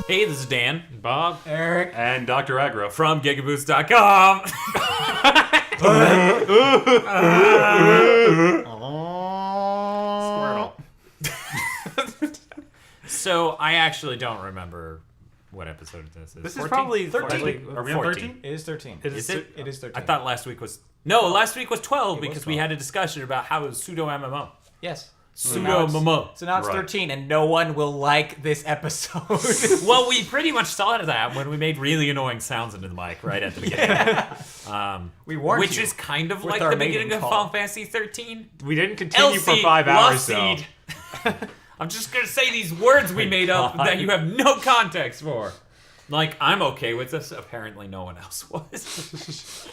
Hey, this is Dan, Bob, Eric, and Dr. Agro from GigaBoots.com. Squirtle. So I actually don't remember what episode this is. This 14? is probably 13. Are we on 13? it is 13. Is it? It is 13. I thought last week was... No, last week was 12 It was because we 12. had a discussion about how it was pseudo-MMO. Yes. Pseudo-MMO. So now it's Right. 13, and no one will like this episode. Well, we pretty much saw that when we made really annoying sounds into the mic right at the beginning. We warned Which you. is kind of with like our the beginning mating of call. Final Fantasy 13. We didn't continue for 5 love hours, though. seed. I'm just gonna say these words we made up that you have no context for. Like, I'm okay with this. Apparently no one else was.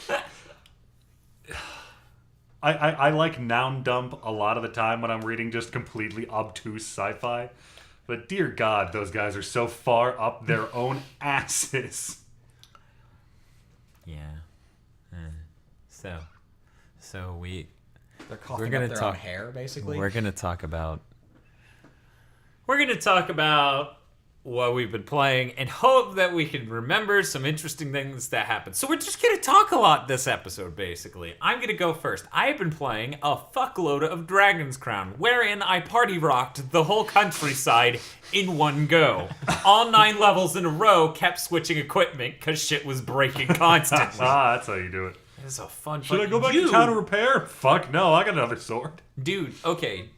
I like noun dump a lot of the time when I'm reading just completely obtuse sci-fi. But dear God, those guys are so far up their own asses. Yeah. So They're coughing We're gonna up their talk- own hair, basically. we're gonna talk about what we've been playing and hope that we can remember some interesting things that happened. So we're just gonna talk a lot this episode, basically. I'm gonna go first. I have been playing a fuckload of Dragon's Crown, wherein I party rocked the whole countryside in one go. All 9 levels in a row, kept switching equipment because shit was breaking constantly. That's how you do it. It's a fun. Should I go back you, to town to repair? Fuck no, I got another sword. Dude, okay,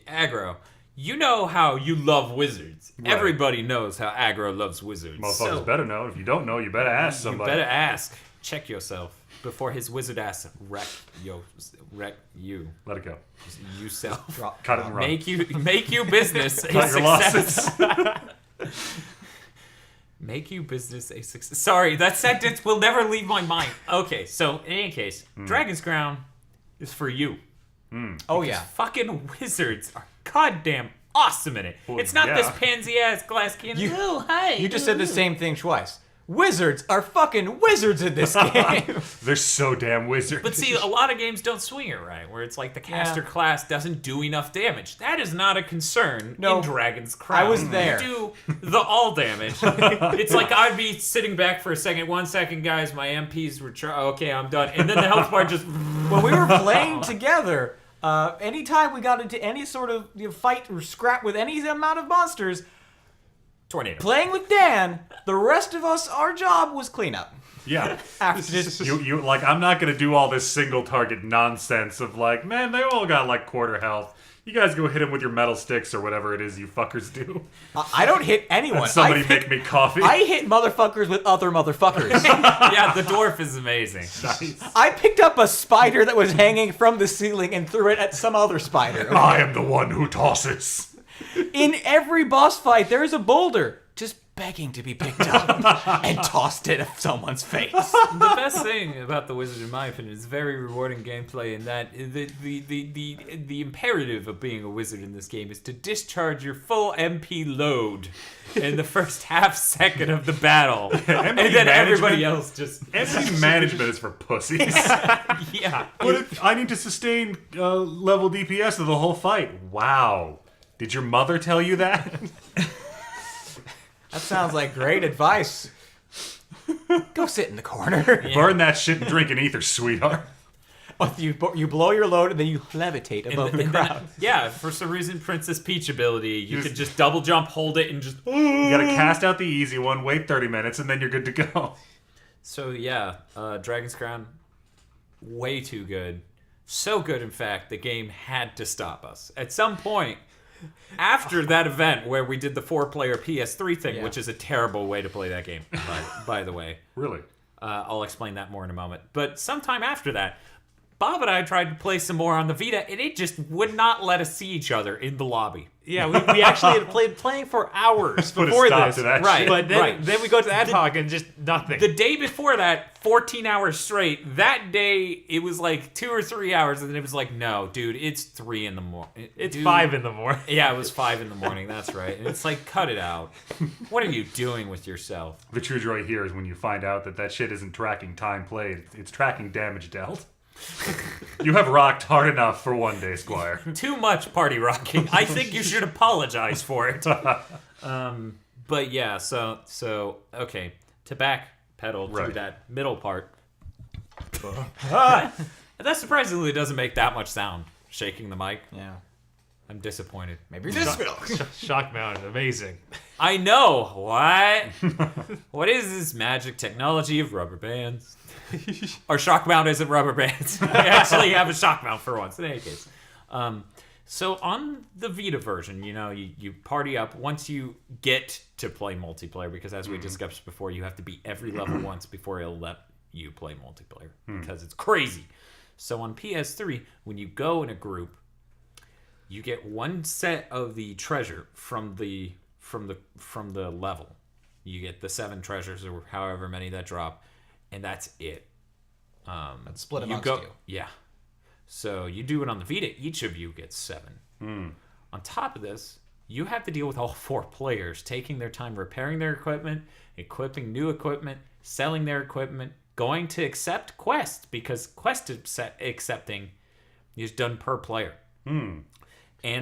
Aggro, you know how you love wizards. Right. Everybody knows how Aggro loves wizards. Motherfuckers better know. If you don't know, you better ask You somebody. better ask. Check yourself before his wizard ass wreck you. Let it go. You self. Cut it and run. Make you business a Cut your success. losses. Make you business a success. Sorry, that sentence will never leave my mind. Okay, so in any case, Dragon's Crown is for you. Oh, yeah. Fucking wizards are goddamn awesome in it. Well, It's not yeah. this pansy-ass glass cannon. Oh, hi. You just said the same thing twice. Wizards are fucking wizards in this game. They're so damn wizard. But see, a lot of games don't swing it right, where it's like the caster class doesn't do enough damage. That is not a concern in Dragon's Crown. I was there. You do the all damage. It's like I'd be sitting back for a second. 1 second, guys, my MPs were... okay, I'm done. And then the health bar just... When we were playing together, anytime we got into any sort of fight or scrap with any amount of monsters, Tornado. playing with Dan, the rest of us, our job was cleanup. Yeah. After just You like, I'm not gonna do all this single target nonsense of like, man, they all got like quarter health. You guys go hit them with your metal sticks or whatever it is you fuckers do. I don't hit anyone. And somebody I make me coffee. I hit motherfuckers with other motherfuckers. Yeah, the dwarf is amazing. Nice. I picked up a spider that was hanging from the ceiling and threw it at some other spider. I am the one who tosses. In every boss fight, there is a boulder just begging to be picked up and tossed at someone's face. The best thing about the wizard, in my opinion, is very rewarding gameplay, in that the imperative of being a wizard in this game is to discharge your full MP load in the first half second of the battle, and then everybody else just MP management is for pussies. yeah. But if I need to sustain level DPS of the whole fight. Wow. Did your mother tell you that? That sounds like great advice. Go sit in the corner. Burn that shit and drink an ether, sweetheart. You blow your load and then you levitate above the And crowd. then, yeah, for some reason, Princess Peach ability, you could just double jump, hold it, and just. You gotta cast out the easy one, wait 30 minutes, and then you're good to go. So yeah, Dragon's Crown, way too good. So good, in fact, the game had to stop us. At some point, after that event where we did the 4-player PS3 thing, which is a terrible way to play that game, by the way. Really? I'll explain that more in a moment. But sometime after that, Bob and I tried to play some more on the Vita, and it just would not let us see each other in the lobby. Yeah, we actually had playing for hours Put a before stop this. to that Right. shit. But then we go to ad hoc and just nothing. The day before that, 14 hours straight. That day, it was like 2 or 3 hours, and then it was like, no, dude, it's 3 in the morning. It's 5 in the morning. Yeah, it was 5 in the morning. That's right. And it's like, cut it out. What are you doing with yourself? The true joy here is when you find out that shit isn't tracking time played, it's tracking damage dealt. You have rocked hard enough for one day, Squire. Too much party rocking. I think you should apologize for it. But yeah, so okay, to backpedal to Right. that middle part. That surprisingly doesn't make that much sound. Shaking the mic. Yeah. I'm disappointed. Maybe you're just Shock mountain, amazing. I know. What? What is this magic technology of rubber bands? Our shock mount isn't rubber bands. We actually have a shock mount for once. In any case. So on the Vita version, you party up once you get to play multiplayer, because as we discussed before, you have to beat every level once before it'll let you play multiplayer, because it's crazy. So on PS3, when you go in a group, you get one set of the treasure from the level. You get the 7 treasures or however many that drop, and that's it. That's split amongst you. Yeah. So you do it on the Vita, each of you gets 7. On top of this, you have to deal with all 4 players taking their time repairing their equipment, equipping new equipment, selling their equipment, going to accept quests, because quest accepting is done per player, and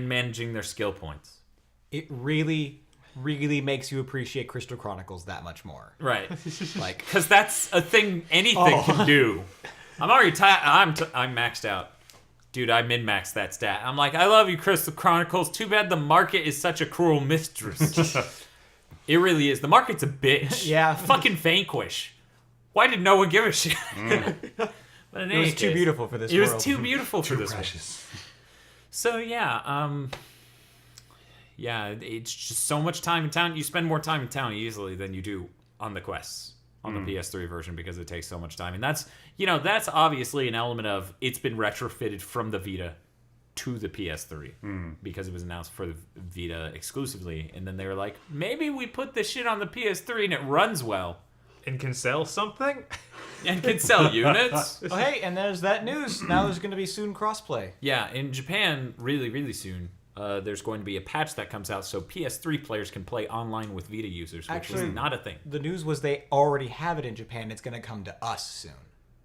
managing their skill points. It really, really makes you appreciate Crystal Chronicles that much more. Right. Like, because that's a thing anything can do. I'm already I'm maxed out. Dude, I min-maxed that stat. I'm like, I love you, Crystal Chronicles. Too bad the market is such a cruel mistress. It really is. The market's a bitch. Yeah. Fucking Vanquish. Why did no one give a shit? But in It any was too case, beautiful for this It world. was too beautiful for Too this precious. one. So yeah, it's just so much time in town. You spend more time in town easily than you do on the quests on the PS3 version, because it takes so much time. And that's obviously an element of it's been retrofitted from the Vita to the PS3 because it was announced for the Vita exclusively. And then they were like, maybe we put this shit on the PS3 and it runs well And can sell something? and can sell units. Oh, hey, and there's that news. Now there's going to be soon crossplay. Yeah, in Japan, really, really soon, there's going to be a patch that comes out so PS3 players can play online with Vita users, which Actually, was not a thing. The news was they already have it in Japan. It's going to come to us soon.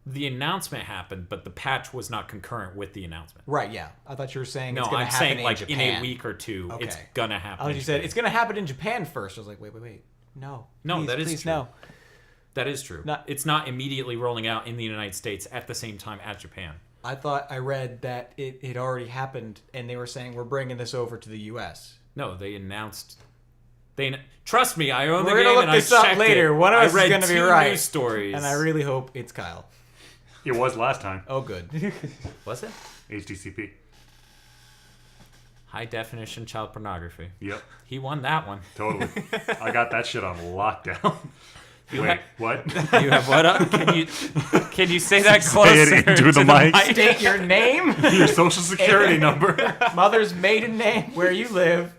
The announcement happened, but the patch was not concurrent with the announcement. Right, yeah. I thought you were saying No, it's going to I'm happen saying in like Japan. in a week or two, Okay. it's gonna happen. Oh, in you said Japan. it's going to happen in Japan first. I was like, wait. No. No, Please, that is please, true. no. That is true. It's not immediately rolling out in the United States at the same time as Japan. I thought I read that it had already happened, and they were saying we're bringing this over to the U.S. No, they announced. Trust me, I own the We're game gonna look and this I up checked later. It. One of I us is read gonna be 2 right. news stories, And I really hope it's Kyle. It was last time. Oh, good. was it HDCP. high definition child pornography? Yep. He won that one. Totally. I got that shit on lockdown. Wait, what? You have what up? Can you say that Say closer it into to the mic. State your name, Your social security number. mother's maiden name, where you live.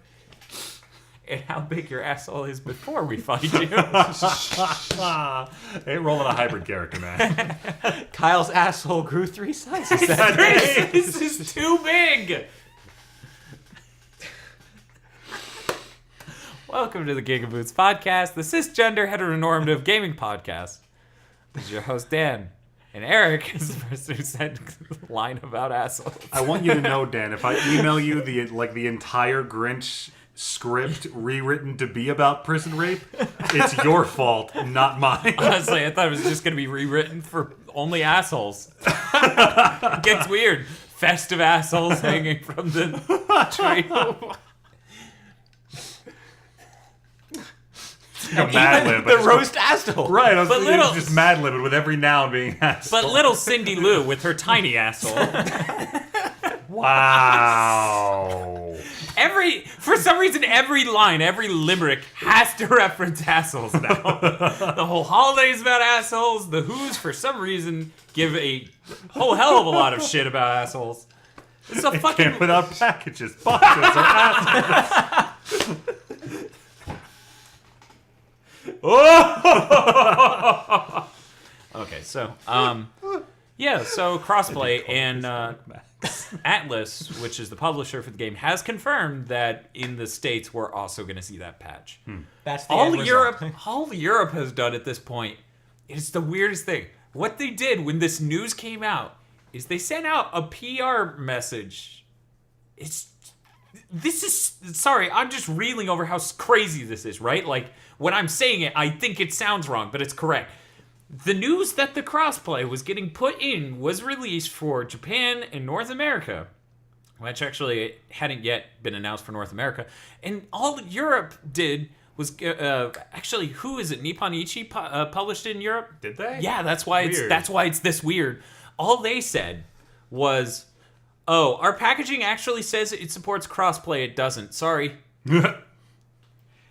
And how big your asshole is before we find you. Ain't rolling a hybrid character, man. Kyle's asshole grew 3 sizes. This is too big. Welcome to the GigaBoots podcast, the cisgender heteronormative gaming podcast. This is your host Dan, and Eric is the person who sent the line about assholes. I want you to know, Dan, if I email you the entire Grinch script rewritten to be about prison rape, it's your fault, not mine. Honestly, I thought it was just going to be rewritten for only assholes. It gets weird. Festive assholes hanging from the tree. Mad lib. The roast asshole. Right, I was But thinking little- just Mad Lib with every noun being asshole. But little Cindy Lou with her tiny asshole. Wow. For some reason, every line, every limerick has to reference assholes now. The whole holiday's about assholes. The Who's, for some reason, give a whole hell of a lot of shit about assholes. It's a fucking... Can't without packages, boxes, or assholes. Okay, so, yeah, so Crossplay and Atlas, which is the publisher for the game, has confirmed that in the States we're also going to see that patch. That's the end result. All Europe has done at this point, it's the weirdest thing. What they did when this news came out is they sent out a PR message. It's this is, sorry, I'm just reeling over how crazy this is, right? Like, when I'm saying it, I think it sounds wrong, but it's correct. The news that the crossplay was getting put in was released for Japan and North America, which actually hadn't yet been announced for North America. And all Europe did was, actually, who is it? Nippon Ichi published it in Europe? Did they? Yeah, that's why Weird. that's why it's this weird. All they said was, "Oh, our packaging actually says it supports crossplay. It doesn't. Sorry."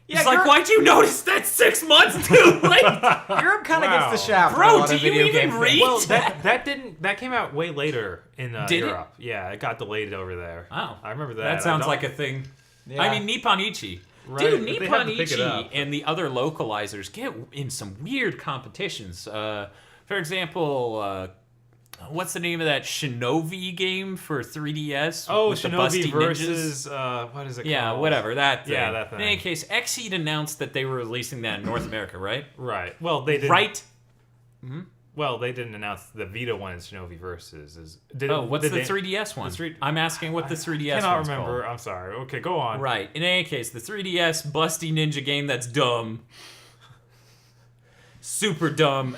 It's like, why'd you notice that 6 months too late? Europe kind of Wow. gets the shaft. Bro, on a lot do of you video even game read? things. Well, that came out way later in Did it? Europe. Yeah, it got delayed over there. Oh, I remember that. That sounds like a thing. Yeah. I mean, Nippon Ichi. Right, Dude, but they Nippon have to pick it Ichi up. and the other localizers get in some weird competitions. For example, what's the name of that Shinobi game for 3DS? Oh, with the Shinobi busty ninjas? versus what is it Yeah, called? whatever, that thing. Yeah, that thing. In any case, Xseed announced that they were releasing that in North America, right? Right. Well, they didn't. Right? Well, they didn't announce the Vita one is Shinobi versus. Oh, what's did the they- 3DS one? I'm asking what the 3DS I cannot one's remember. called. I'm sorry. Okay, go on. Right. In any case, the 3DS busty ninja game that's dumb, super dumb,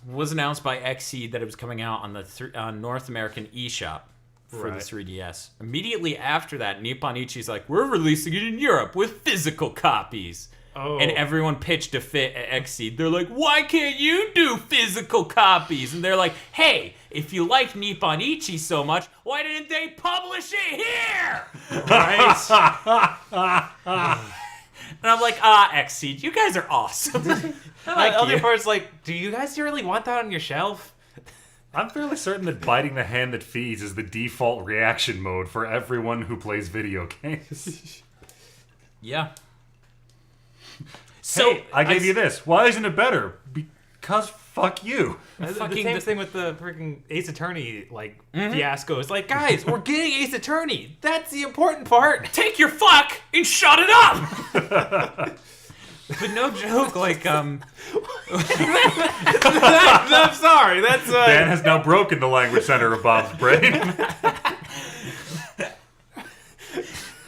was announced by Xseed that it was coming out on the on North American eShop for Right. the 3DS. Immediately after that, Nippon Ichi's like, we're releasing it in Europe with physical copies. Oh. And everyone pitched a fit at Xseed. They're like, why can't you do physical copies? And they're like, hey, if you like Nippon Ichi so much, why didn't they publish it here? Right. And I'm like, Xseed, you guys are awesome. I like Other you. part's like, do you guys really want that on your shelf? I'm fairly certain that biting the hand that feeds is the default reaction mode for everyone who plays video games. Yeah. So Hey, I gave you this. Why isn't it better? Because fuck you. The fucking same the- thing with the freaking Ace Attorney fiasco. It's like, guys, we're getting Ace Attorney. That's the important part. take your fuck and shut it up. But no joke, like I'm sorry. That's Dan has now broken the language center of Bob's brain.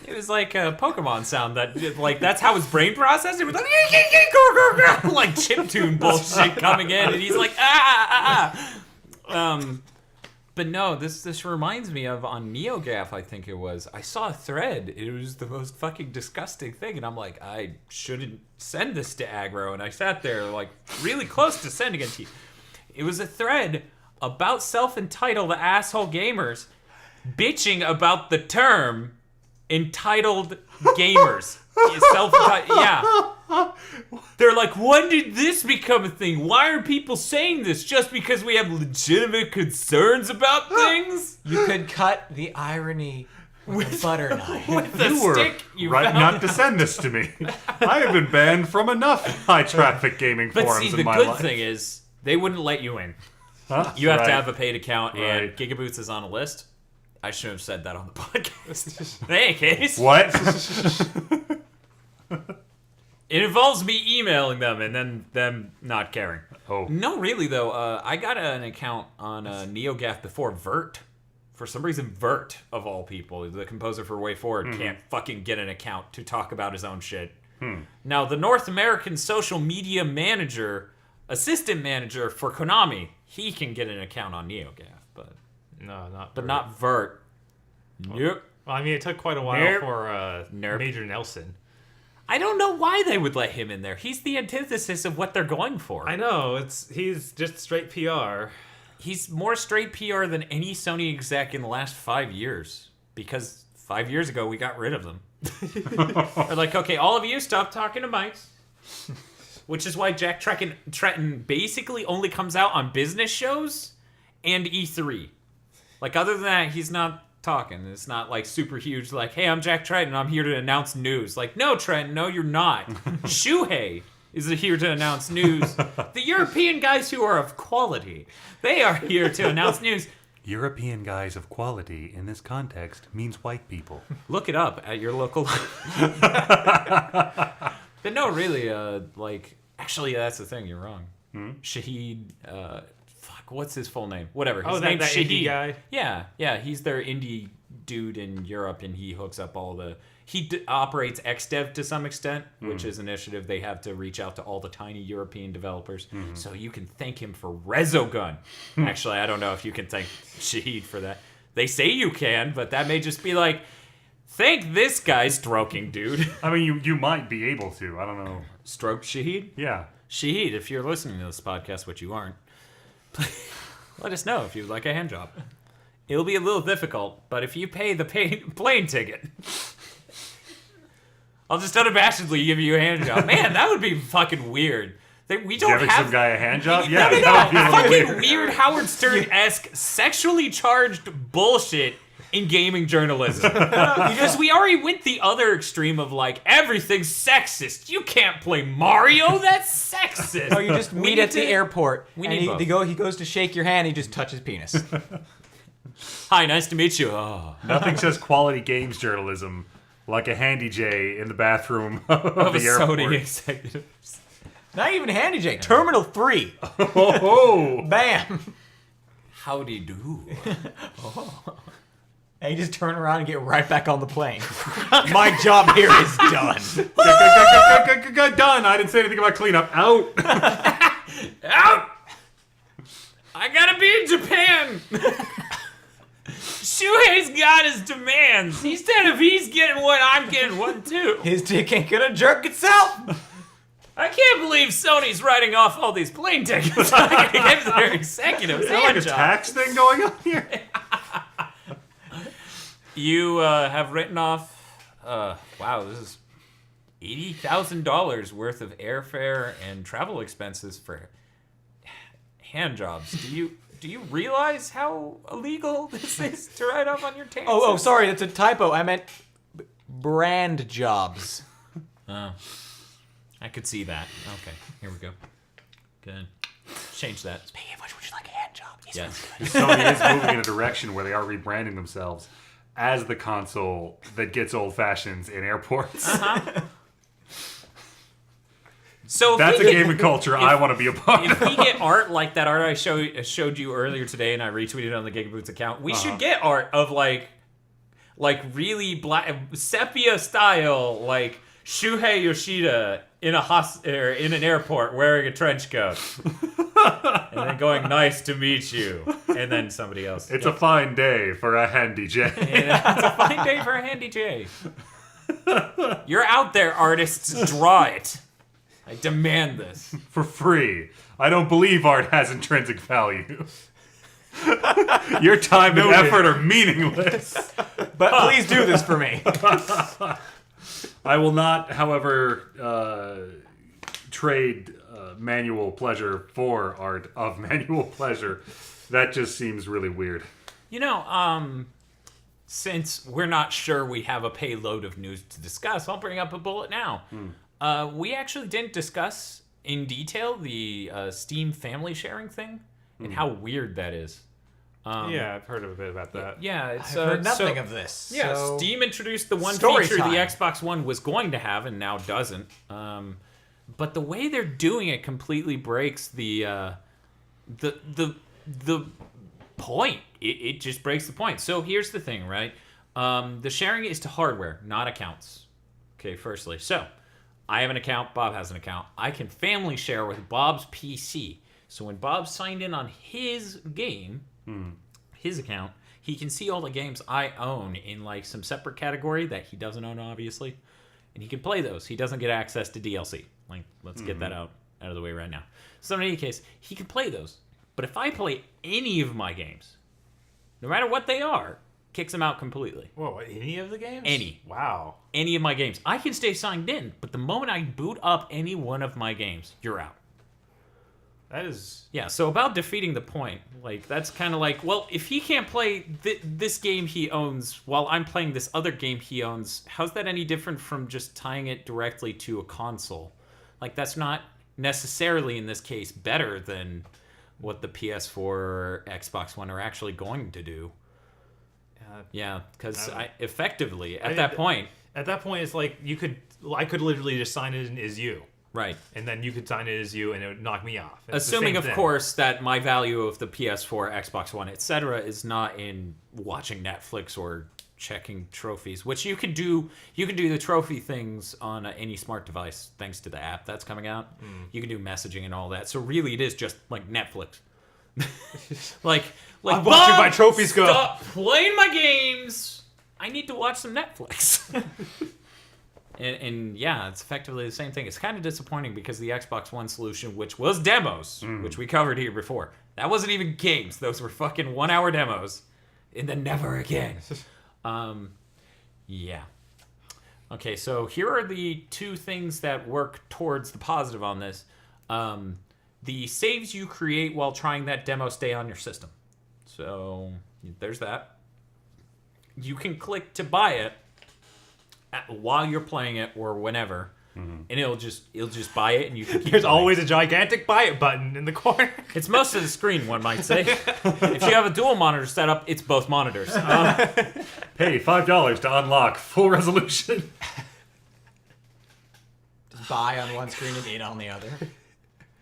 it was like a Pokemon sound that, like, that's how his brain processed it. It was like, like chiptune bullshit coming in, and he's like, But no, this reminds me of on NeoGAF, I think it was. I saw a thread. It was the most fucking disgusting thing, and I'm like, I shouldn't send this to Aggro, and I sat there like really close to sending it to you. It was a thread about self-entitled asshole gamers bitching about the term entitled gamers. Yeah. They're like, when did this become a thing? Why are people saying this? Just because we have legitimate concerns about things? You could cut the irony with a butter knife. With the You were stick you right found. not to send this to me. I have been banned from enough high-traffic gaming But forums see, the in my good life. thing is, they wouldn't let you in. Huh? You have Right. to have a paid account, and Right. GigaBoots is on a list. I should have said that on the podcast. In any case, What? it involves me emailing them and then them not caring. Oh. No, really, though. I got an account on NeoGAF before Vert. For some reason, Vert, of all people, the composer for Way Forward, can't fucking get an account to talk about his own shit. Now, the North American social media manager, assistant manager for Konami, he can get an account on NeoGAF, but no, not. not Vert. Nope. Well, I mean, it took quite a while Nerp. for Nerp. Major Nelson. I don't know why they would let him in there. He's the antithesis of what they're going for. I know he's just straight PR. He's more straight PR than any Sony exec in the last 5 years. Because 5 years ago, we got rid of them. They're like, okay, all of you, stop talking to mics. Which is why Jack Tretton basically only comes out on business shows and E3. Like, other than that, he's not talking. It's not, like, super huge, like, hey, I'm Jack Tretton, I'm here to announce news. Like, no, Tretton, no, you're not. Shuhei is here to announce news. The European guys who are of quality, they are here to announce news. European guys of quality in this context means white people. Look it up at your local. But no, really, like, actually, that's the thing. You're wrong. Shahid, fuck, what's his full name? Whatever. His Oh, name's that Shahid. indie guy? Yeah, he's their indie dude in Europe, and he hooks up all the. He operates XDev to some extent, which is an initiative they have to reach out to all the tiny European developers. So you can thank him for Resogun. Actually, I don't know if you can thank Shahid for that. They say you can, but that may just be like, thank this guy, stroking dude. I mean, you might be able to. I don't know. Stroke Shahid? Yeah. Shahid, if you're listening to this podcast, which you aren't, let us know if you'd like a hand job. It'll be a little difficult, but if you pay the plane ticket, I'll just unabashedly give you a hand job. Man, that would be fucking weird. We don't Giving have some guy a hand job? Yeah, no. that would be a little Fucking weird Howard Stern-esque sexually charged bullshit in gaming journalism. Because we already went the other extreme of like, everything's sexist. You can't play Mario, that's sexist. Oh, you just meet at the airport. We and need both. he goes to shake your hand, he just touches penis. Hi, nice to meet you. Oh. Nothing says quality games journalism like a handy J in the bathroom of Of a the airport. Sony executive. Not even Handy J. Terminal 3. Oh, Bam. Howdy do. And you just turn around and get right back on the plane. My job here is done. done. I didn't say anything about cleanup. Out. Out! I gotta be in Japan! Shuhei's got his demands. He said if he's getting one, I'm getting one too. His dick ain't gonna jerk itself. I can't believe Sony's writing off all these plane tickets. I gotta give their executives Is there like a hand job. tax thing going on here? You have written off, wow, this is $80,000 worth of airfare and travel expenses for hand jobs. Do you realize how illegal this is to write off on your taxes? Oh, sorry, that's a typo. I meant brand jobs. Oh, I could see that. Okay, here we go. Good. Change that. Speaking of which, would you like a hand job? Yes. Sony is moving in a direction where they are rebranding themselves as the console that gets old fashions in airports. So if That's a we game of culture I want to be a part if of. we get art like that art I showed you earlier today, and I retweeted on the GigaBoots account, we should get art of like really black sepia style, like Shuhei Yoshida in in an airport wearing a trench coat, and then going, "Nice to meet you," and then somebody else. It's a fine day for a handy J. It's a fine day for a handy J. You're out there, artists. Draw it. I demand this. For free. I don't believe art has intrinsic value. Your time and effort are meaningless. But please do this for me. I will not, however, trade manual pleasure for art of manual pleasure. That just seems really weird. You know, since we're not sure we have a payload of news to discuss, I'll bring up a bullet now. We actually didn't discuss in detail the Steam family sharing thing and how weird that is. Yeah, I've heard a bit about that. Yeah, it's I've heard nothing of this. Yeah, so- Steam introduced the one Story feature time. the Xbox One was going to have and now doesn't. But the way they're doing it completely breaks the point. It just breaks the point. So here's the thing, right? The sharing is to hardware, not accounts. Okay, firstly. So I have an account, Bob has an account. I can family share with Bob's PC. So when Bob signed in on his game, his account, he can see all the games I own in like some separate category that he doesn't own, obviously. And he can play those. He doesn't get access to DLC. Like, let's get that out of the way right now. So in any case, he can play those. But if I play any of my games, no matter what they are, kicks them out completely. Whoa, any of the games? Any. Wow. Any of my games. I can stay signed in, but the moment I boot up any one of my games, you're out. That is... Yeah, so about defeating the point, like, that's kind of like, well, if he can't play this game he owns while I'm playing this other game he owns, how's that any different from just tying it directly to a console? Like, that's not necessarily, in this case, better than what the PS4 or Xbox One are actually going to do. Yeah, because effectively, at that point... At that point, it's like I could literally just sign in as you. Right. And then you could sign it as you, and it would knock me off. It's Assuming, the of same thing. course, that my value of the PS4, Xbox One, etc., is not in watching Netflix or checking trophies, which you can do. You can do the trophy things on any smart device thanks to the app that's coming out. You can do messaging and all that. So really, it is just like Netflix. like I'm watching my Bob, trophies go. Stop playing my games. I need to watch some Netflix. And yeah, it's effectively the same thing. It's kind of disappointing because the Xbox One solution, which was demos, which we covered here before, that wasn't even games. Those were fucking 1-hour demos. And then never again. Yeah. Okay, so here are the two things that work towards the positive on this. The saves you create while trying that demo stay on your system. So there's that. You can click to buy it while you're playing it or whenever, and it'll just buy it, and you can keep. There's playing. always a gigantic buy it button in the corner. It's most of the screen, one might say. If you have a dual monitor setup, it's both monitors. Pay $5 to unlock full resolution. Just buy on one screen and eat on the other.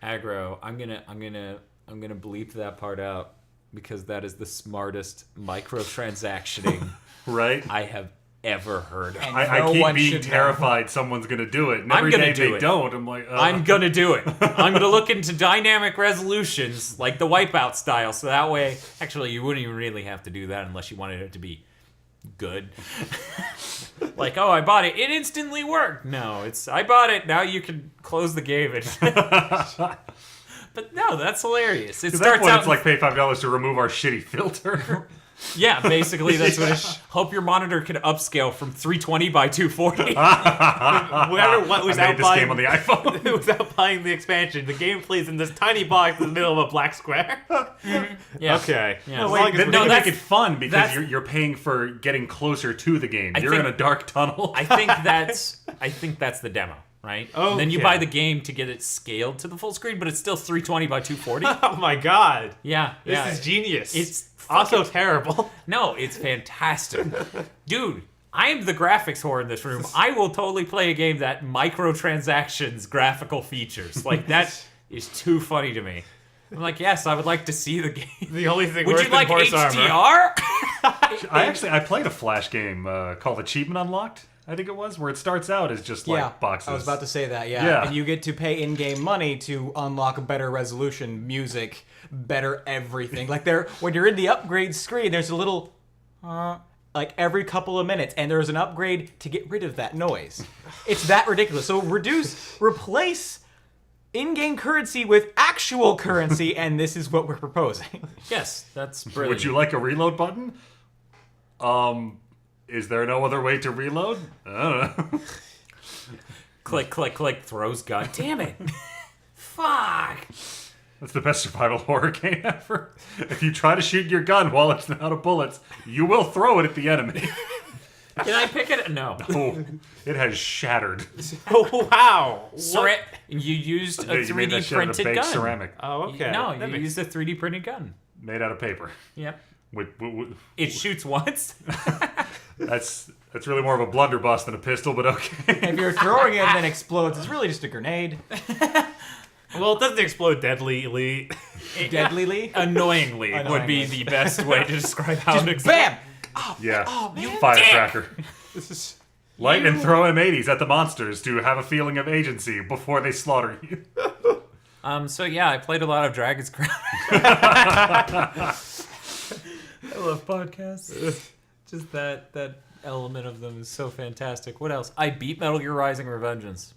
Aggro, I'm gonna bleep that part out because that is the smartest microtransactioning Right? I have ever heard of. And I no keep one being should know. terrified someone's going to do it. And I'm every gonna day do they it. don't. I'm like, I'm gonna do it. I'm gonna look into dynamic resolutions like the Wipeout style, so that way, actually, you wouldn't even really have to do that unless you wanted it to be good. Like, oh, I bought it. It instantly worked. No, I bought it. Now you can close the game. But no, that's hilarious. It At that starts point, out it's like pay $5 to remove our shitty filter. yeah, basically that's what it is. Hope your monitor can upscale from 320 by 240. Whoever what was I out made this buying game on the iPhone. without buying the expansion, the game plays in this tiny box in the middle of a black square. Yeah. Okay. Yeah. As Wait, long as Then we're they no, can that's- make it fun because that's- you're paying for getting closer to the game. You're think- in a dark tunnel. I think that's the demo, right? And then you Okay. buy the game to get it scaled to the full screen, but it's still 320 by 240. Oh my god. Yeah, This yeah. is genius. It's also terrible. No, it's fantastic. Dude, I am the graphics whore in this room. I will totally play a game that microtransactions graphical features. Like, that is too funny to me. I'm like, yes, I would like to see the game. The only thing Would worse you than like horse armor. HDR? I played a Flash game called Achievement Unlocked, I think it was, where it starts out as just like boxes. I was about to say that, yeah. Yeah. And you get to pay in-game money to unlock better resolution, music, better everything. Like when you're in the upgrade screen, there's a little like every couple of minutes, and there's an upgrade to get rid of that noise. It's that ridiculous. So replace in-game currency with actual currency, and this is what we're proposing. Yes, that's brilliant. Would you like a reload button? Is there no other way to reload? I don't know. Click, click, click, throws gun. Damn it. Fuck. That's the best survival horror game ever. If you try to shoot your gun while it's out of bullets, you will throw it at the enemy. Can I pick it? No. Oh, it has shattered. Oh, wow. You used a You made that 3D shit out of printed baked gun. ceramic, Oh, okay. No, That you makes- used a 3D printed gun. made out of paper. Yep. With- It shoots once. That's really more of a blunderbuss than a pistol, but okay. If you're throwing it and then explodes, it's really just a grenade. Well, it doesn't explode deadly. Deadlyly. Annoyingly would be the best way to describe how it explodes. Bam! Yeah. You Firecracker. This is Light and throw M80s at the monsters to have a feeling of agency before they slaughter you. So yeah, I played a lot of Dragon's Crown. I love podcasts. Just that element of them is so fantastic. What else? I beat Metal Gear Rising: Revengeance.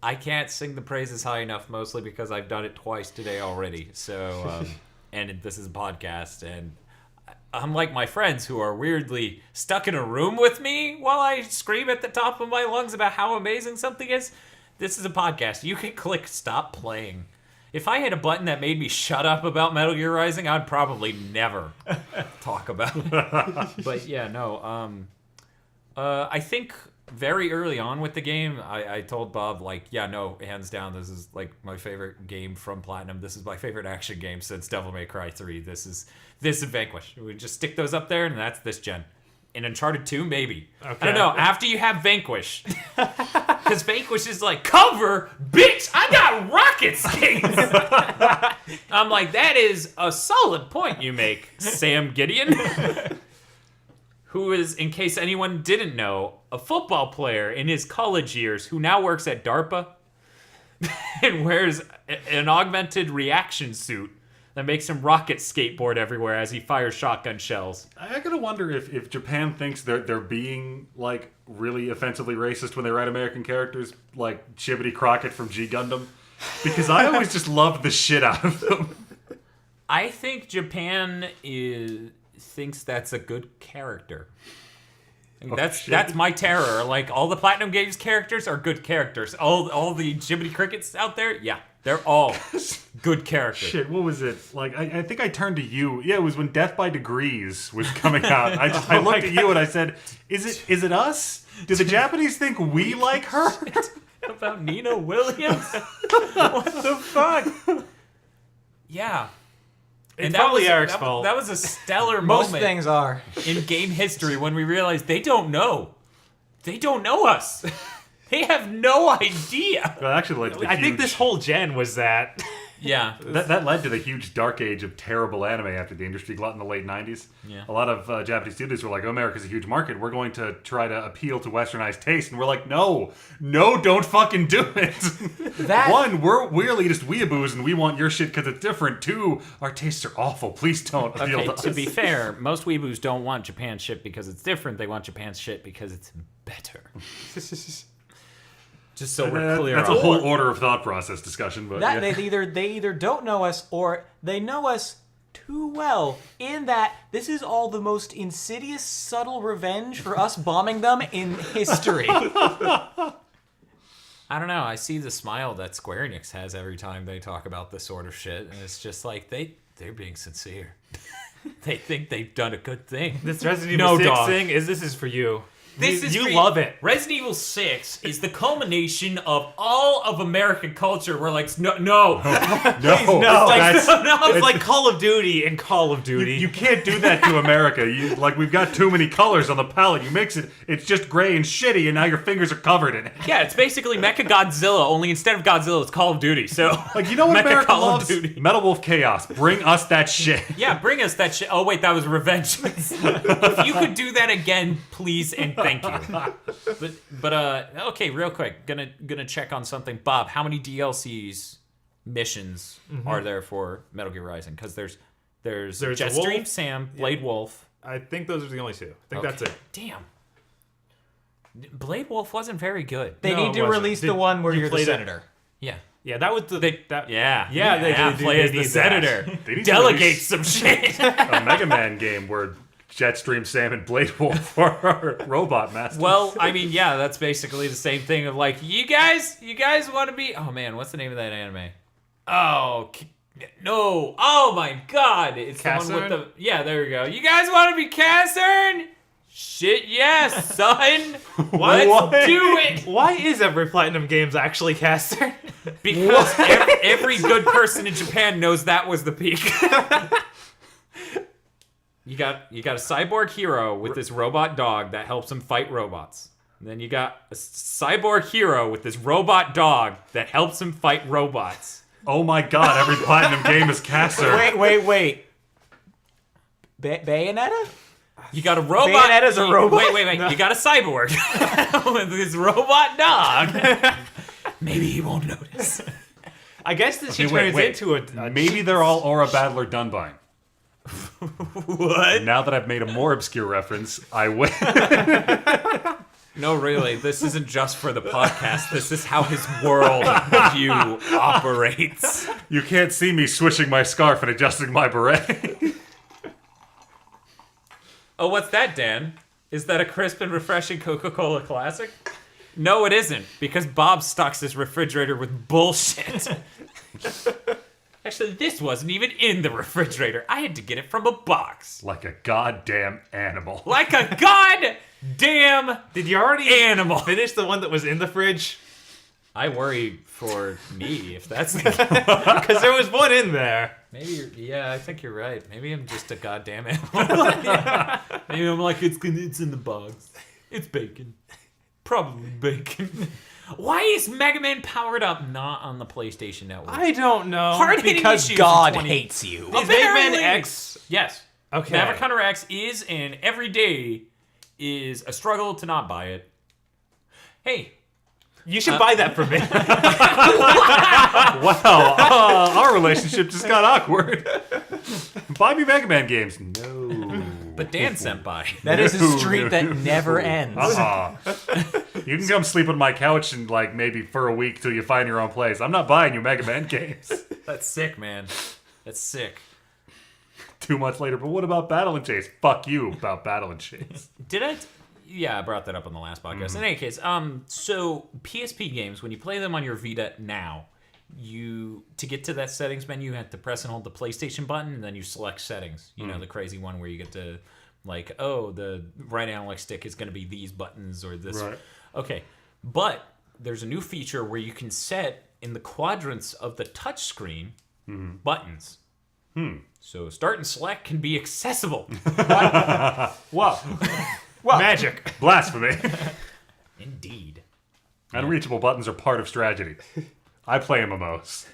I can't sing the praises high enough, mostly because I've done it twice today already. So, and this is a podcast, and unlike my friends who are weirdly stuck in a room with me while I scream at the top of my lungs about how amazing something is, this is a podcast. You can click stop playing. If I had a button that made me shut up about Metal Gear Rising, I'd probably never talk about it. But yeah, no. I think very early on with the game, I told Bob, like, yeah, no, hands down, this is like my favorite game from Platinum. This is my favorite action game since Devil May Cry 3. This is Vanquish. We just stick those up there, and that's this gen. In Uncharted 2, maybe. I Okay. don't know. After you have Vanquish. Because Vanquish is like, cover, bitch, I got rocket skates. I'm like, that is a solid point you make, Sam Gideon. who is, in case anyone didn't know, a football player in his college years who now works at DARPA and wears an augmented reaction suit that makes him rocket skateboard everywhere as he fires shotgun shells. I gotta wonder if Japan thinks they're being like really offensively racist when they write American characters like Chibbity Crockett from G Gundam, because I always just loved the shit out of them. I think Japan thinks that's a good character. That's my terror. Like, all the Platinum Games characters are good characters. All the Jiminy Crickets out there, yeah, they're all good characters. Shit, what was it? Like, I think I turned to you. Yeah, it was when Death by Degrees was coming out. I looked at you and I said, "Is it us? Do the Japanese think we like her?" About Nina Williams? What the fuck? Yeah. It's probably Eric's that fault. That was a stellar Most moment things are. in game history when we realized they don't know. They don't know us. They have no idea. Well, actually, like, I think this whole gen was that. Yeah. that led to the huge dark age of terrible anime after the industry glut in the late 90s. Yeah. A lot of Japanese studios were like, oh, America's a huge market. We're going to try to appeal to westernized taste. And we're like, no, don't fucking do it. One, we're elitist weeaboos and we want your shit because it's different. Two, our tastes are awful. Please don't appeal Okay, to us. to be fair, most weeboos don't want Japan shit because it's different. They want Japan shit because it's better. Just so we're clear. That's a on whole it. order of thought process discussion. But That yeah. they either don't know us or they know us too well, in that this is all the most insidious, subtle revenge for us bombing them in history. I don't know. I see the smile that Square Enix has every time they talk about this sort of shit, and it's just like they're being sincere. They think they've done a good thing. This Resident Evil 6 thing this is for you. You love it. Resident Evil 6 is the culmination of all of American culture. We're like, no. It's like Call of Duty and Call of Duty. You can't do that to America. We've got too many colors on the palette. You mix it, it's just gray and shitty, and now your fingers are covered in it. Yeah, it's basically Mecha Godzilla, only instead of Godzilla, it's Call of Duty. So, Like, you know what Mecha America Call of loves? Duty. Metal Wolf Chaos. Bring us that shit. Yeah, bring us that shit. Oh wait, that was Revenge. If you could do that again, please and thank you. But okay, real quick, gonna check on something. Bob, how many DLCs missions are there for Metal Gear Rising? Because there's Jetstream Wolf. Sam, Blade Wolf. I think those are the only two. I think that's it. Damn. Blade Wolf wasn't very good. They No, need it to wasn't. release Did the one where you you're the play that? senator. Yeah. Yeah, that was the. They Play as the need senator. They need to Delegate release some shit. a Mega Man game where Jetstream Sam and Blade Wolf are robot masters. Well, I mean, yeah, that's basically the same thing of like, you guys want to be? Oh man, what's the name of that anime? Oh no! Oh my God! It's the one with the there we go. You guys want to be Cassern? Shit, yes, son. Let's do it. Why is every Platinum Games actually Caster? Because every good person in Japan knows that was the peak. You got a cyborg hero with this robot dog that helps him fight robots. And then you got a cyborg hero with this robot dog that helps him fight robots. Oh my God! Every Platinum game is Caster. Wait. Bayonetta? You got a robot. Bayonetta's a robot? Wait. You got a cyborg with this robot dog. Maybe he won't notice. I guess that she Okay, turns wait. into a. Maybe they're all Aura Battler Dunbine. What? Now that I've made a more obscure reference, I win. No, really. This isn't just for the podcast. This is how his world view operates. You can't see me swishing my scarf and adjusting my beret. Oh, what's that, Dan? Is that a crisp and refreshing Coca-Cola Classic? No, it isn't, because Bob stocks his refrigerator with bullshit. Actually, this wasn't even in the refrigerator. I had to get it from a box. Like a goddamn animal. Like a goddamn Did you already animal. finish the one that was in the fridge? I worry for me if that's the case. Because there was one in there. Maybe, I think you're right. Maybe I'm just a goddamn animal. Maybe I'm like, it's in the box. It's bacon. Probably bacon. Why is Mega Man Powered Up not on the PlayStation Network? I don't know. Hard-hitting Because issues God in 20 hates you. Is Mega Man Apparently. X? Yes. Okay. Maverick Hunter X is an everyday is a struggle to not buy it. Hey, You should buy that for me. Wow, our relationship just got awkward. Buy me Mega Man games. No. but Dan senpai. That is a streak that never ends. You can come sleep on my couch and like maybe for a week till you find your own place. I'm not buying you Mega Man games. That's sick, man. That's sick. 2 months later, but what about Battle and Chase? Fuck you about Battle and Chase. Did I? Yeah, I brought that up on the last podcast. In any case, so PSP games, when you play them on your Vita now, to get to that settings menu, you have to press and hold the PlayStation button, and then you select settings. You know, the crazy one where you get to, like, oh, the right analog stick is going to be these buttons or this. Right. Okay, but there's a new feature where you can set in the quadrants of the touchscreen buttons. So start and select can be accessible. Whoa. Magic. Blasphemy. Indeed. Unreachable buttons are part of strategy. I play MMOs.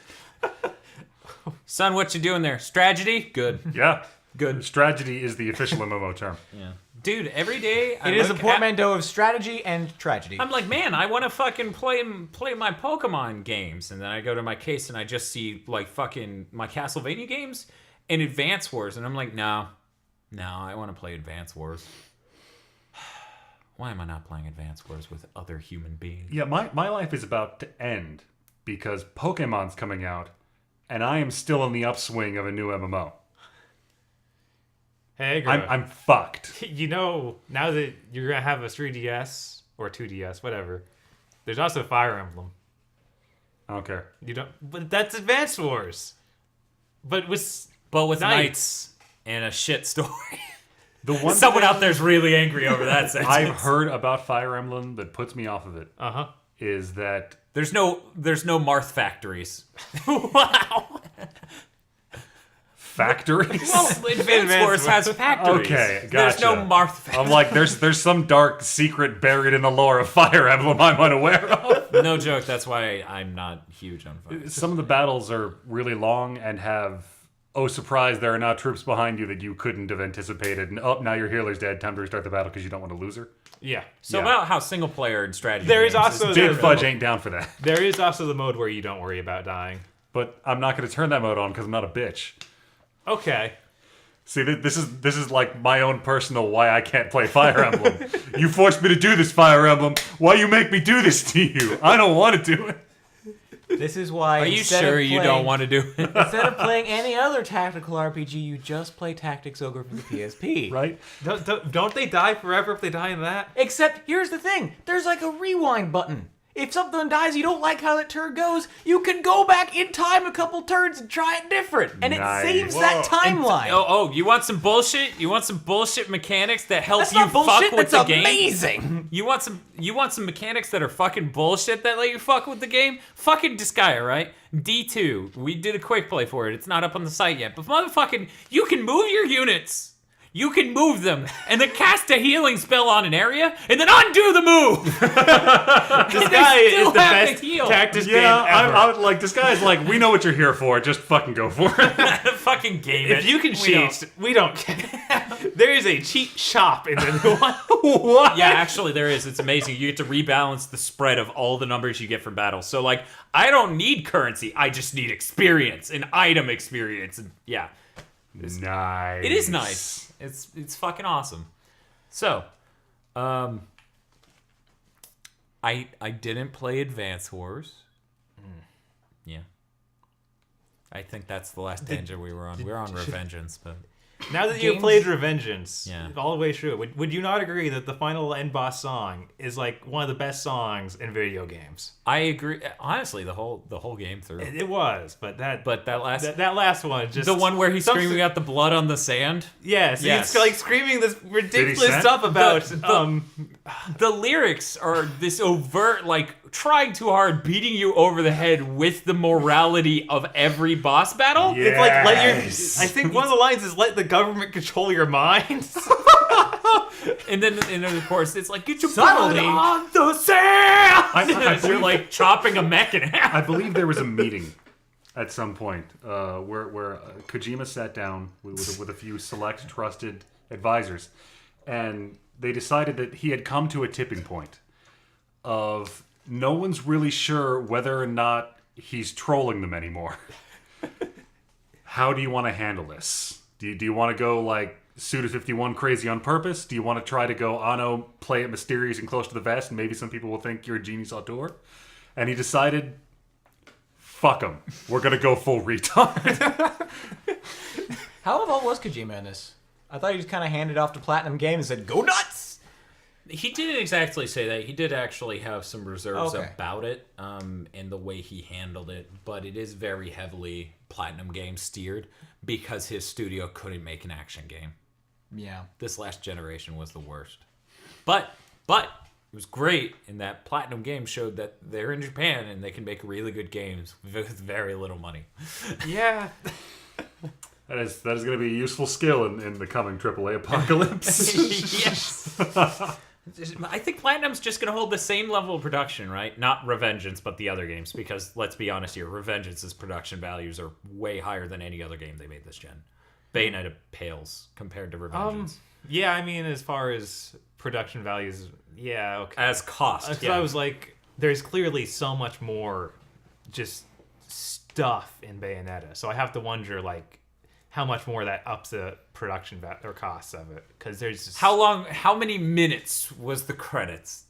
Son, what you doing there? Strategy? Good. Yeah. Good. Strategy is the official MMO term. Yeah. Dude, every day It is a portmanteau of strategy and tragedy. I'm like, man, I want to fucking play my Pokemon games, and then I go to my case and I just see like fucking my Castlevania games and Advance Wars, and I'm like, no, I want to play Advance Wars. Why am I not playing Advance Wars with other human beings? Yeah, my life is about to end because Pokemon's coming out, and I am still in the upswing of a new MMO. Hey, girl. I'm fucked. You know, now that you're going to have a 3DS or 2DS, whatever, there's also Fire Emblem. I don't care. You don't, but that's Advance Wars. But with knights and a shit story. The one Someone thing out there's really angry over that sentence. I've heard about Fire Emblem that puts me off of it is that There's no Marth factories. Wow. factories. Well, Advance Wars has factories. Okay, There's no gotcha. Marth factories. I'm like, there's some dark secret buried in the lore of Fire Emblem I'm unaware of. No joke. That's why I'm not huge on Fire. Some of the battles are really long and have, oh, surprise, there are now troops behind you that you couldn't have anticipated. And, oh, now your healer's dead. Time to restart the battle because you don't want to lose her. Yeah. So Yeah. about how single player and strategy. There is games also Big Fudge ain't down for that. There is also the mode where you don't worry about dying. But I'm not going to turn that mode on because I'm not a bitch. Okay. See, this is like my own personal why I can't play Fire Emblem. You forced me to do this, Fire Emblem. Why you make me do this to you? I don't want to do it. This is why. Are you sure you don't want to do it? Instead of playing any other tactical RPG, you just play Tactics Ogre for the PSP. Right? Don't they die forever if they die in that? Except, here's the thing. There's like a rewind button. If something dies, you don't like how that turn goes, you can go back in time a couple turns and try it different. And Nice. it saves that timeline. Oh, you want some bullshit? You want some bullshit mechanics that help That's you not bullshit, fuck with that's the game? amazing. You want some mechanics that are fucking bullshit that let you fuck with the game? Fucking Disgaea, right? D2. We did a quick play for it. It's not up on the site yet. But motherfucking, you can move your units. You can move them, and then cast a healing spell on an area, and then undo the move. This guy is the best tactics game Yeah, ever. I'm like, this guy's like, we know what you're here for. Just fucking go for it. Fucking game it. If you can We cheat, we don't care. There is a cheat shop in the new one. What? Yeah, actually, there is. It's amazing. You get to rebalance the spread of all the numbers you get from battles. So, like, I don't need currency. I just need experience and item experience. And yeah, Nice. it is nice. It's fucking awesome. So, I didn't play Advance Wars. Yeah. I think that's the last tangent we were on. We were on Revengeance, but Now that you've Games- played Revengeance, Yeah. all the way through, would you not agree that the final end boss song is like one of the best songs in video games? I agree. Honestly, the whole game through. It was, but that last that last one just the one where he's some- screaming out the blood on the sand. Yes, Yes. he's like screaming this ridiculous send? stuff about The lyrics are this overt, like, trying too hard, beating you over the head with the morality of every boss battle. Yeah. It's like let your. Yes. I think one of the lines is "Let the government control your minds." And then of course, it's like, get your Subtlety. blood on the sand! I You're, like, chopping a mech in half. I believe there was a meeting at some point where Kojima sat down with a few select trusted advisors, and they decided that he had come to a tipping point of no one's really sure whether or not he's trolling them anymore. How do you want to handle this? Do you want to go like Suda51 crazy on purpose? Do you want to try to go Ano, play it mysterious and close to the vest, and maybe some people will think you're a genius auteur? And he decided, fuck him. We're going to go full retard. How involved was Kojima in this? I thought he just kind of handed off to Platinum Games and said, "Go nuts!" He didn't exactly say that. He did actually have some reserves Okay. about it, and the way he handled it. But it is very heavily Platinum Games steered because his studio couldn't make an action game. Yeah. This last generation was the worst. But it was great in that Platinum Games showed that they're in Japan and they can make really good games with very little money. Yeah. That is going to be a useful skill in the coming AAA apocalypse. Yes. I think Platinum's just going to hold the same level of production, right? Not Revengeance, but the other games. Because let's be honest here, Revengeance's production values are way higher than any other game they made this gen. Bayonetta pales compared to Revengeance. Yeah, I mean, as far as production values, yeah, okay. As cost, Because yeah. I was like, there's clearly so much more just stuff in Bayonetta. So I have to wonder, like, how much more that ups the production or costs of it. Because there's just... How many minutes was the credits?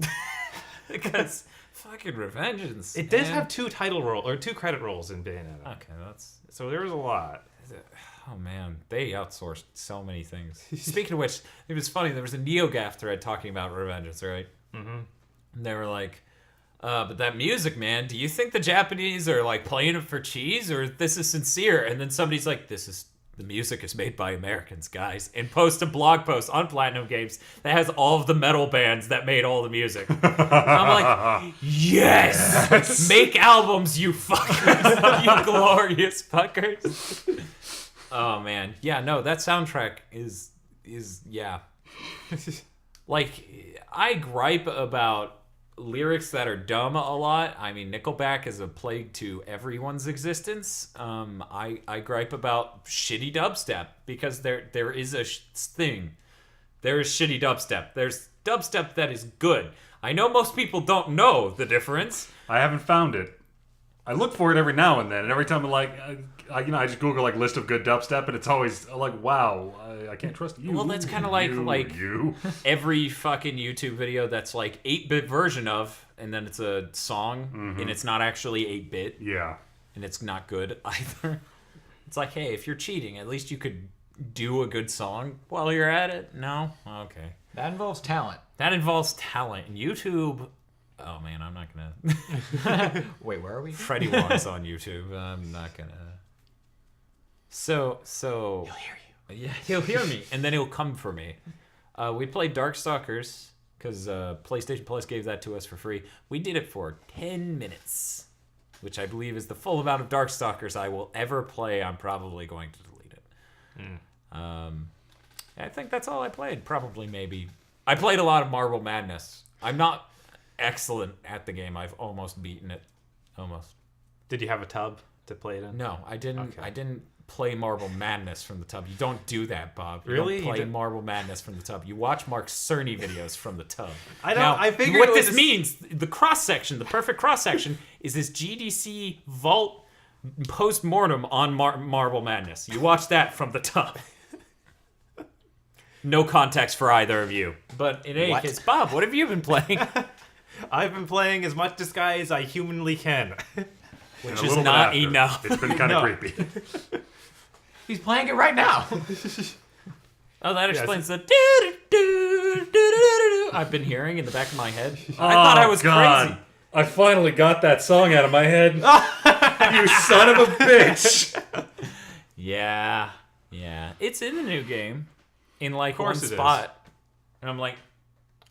Because fucking Revengeance. It does man. have two credit rolls in Bayonetta. Okay, that's... So there was a lot. Oh man, they outsourced so many things. Speaking of which, it was funny. There was a NeoGAF thread talking about Revengeance, right? Mm-hmm. And they were like, but that music, man, do you think the Japanese are like playing it for cheese or this is sincere? And then somebody's like, the music is made by Americans, guys, and post a blog post on Platinum Games that has all of the metal bands that made all the music. I'm like, yes! Make albums, you fuckers! You glorious fuckers! Oh, man. Yeah, no, that soundtrack is yeah. Like, I gripe about lyrics that are dumb a lot. I mean, Nickelback is a plague to everyone's existence. I gripe about shitty dubstep because there is a thing. There is shitty dubstep. There's dubstep that is good. I know most people don't know the difference. I haven't found it. I look for it every now and then, and every time I'm like, I just Google like list of good dubstep, and it's always like, wow, I can't trust you. Well, that's kind of like you. every fucking YouTube video that's like 8-bit version of, and then it's a song, and it's not actually 8-bit, Yeah. and it's not good either. It's like, hey, if you're cheating, at least you could do a good song while you're at it. No? Okay. That involves talent. That involves talent. And YouTube... Oh, man, I'm not gonna... Wait, where are we? Freddie Wong's on YouTube. I'm not gonna... So... He'll hear you. Yeah, he'll hear me, and then he'll come for me. We played Darkstalkers, because PlayStation Plus gave that to us for free. We did it for 10 minutes, which I believe is the full amount of Darkstalkers I will ever play. I'm probably going to delete it. I think that's all I played. Probably, maybe. I played a lot of Marble Madness. I'm not excellent at the game. I've almost beaten it. Almost. Did you have a tub to play it in? No, I didn't. Okay. I didn't play Marble Madness from the tub. You don't do that, Bob. You Really? don't You play didn't- Marble Madness from the tub. You watch Mark Cerny videos from the tub. I don't- Now, I figured what it was this a- means, the cross section, the perfect cross section, is this GDC vault post mortem on Marble Madness. You watch that from the tub. No context for either of you. But in any What? case, Bob, what have you been playing? I've been playing as much Disguise as I humanly can. And Which a is little bit not after. enough. It's been kind of No. creepy. He's playing it right now. Oh, that Yes. explains the do-do-do-do-do-do-do I've been hearing in the back of my head. I thought I was crazy. I finally got that song out of my head. You son of a bitch. Yeah. It's in the new game. In like one course it is. spot. And I'm like,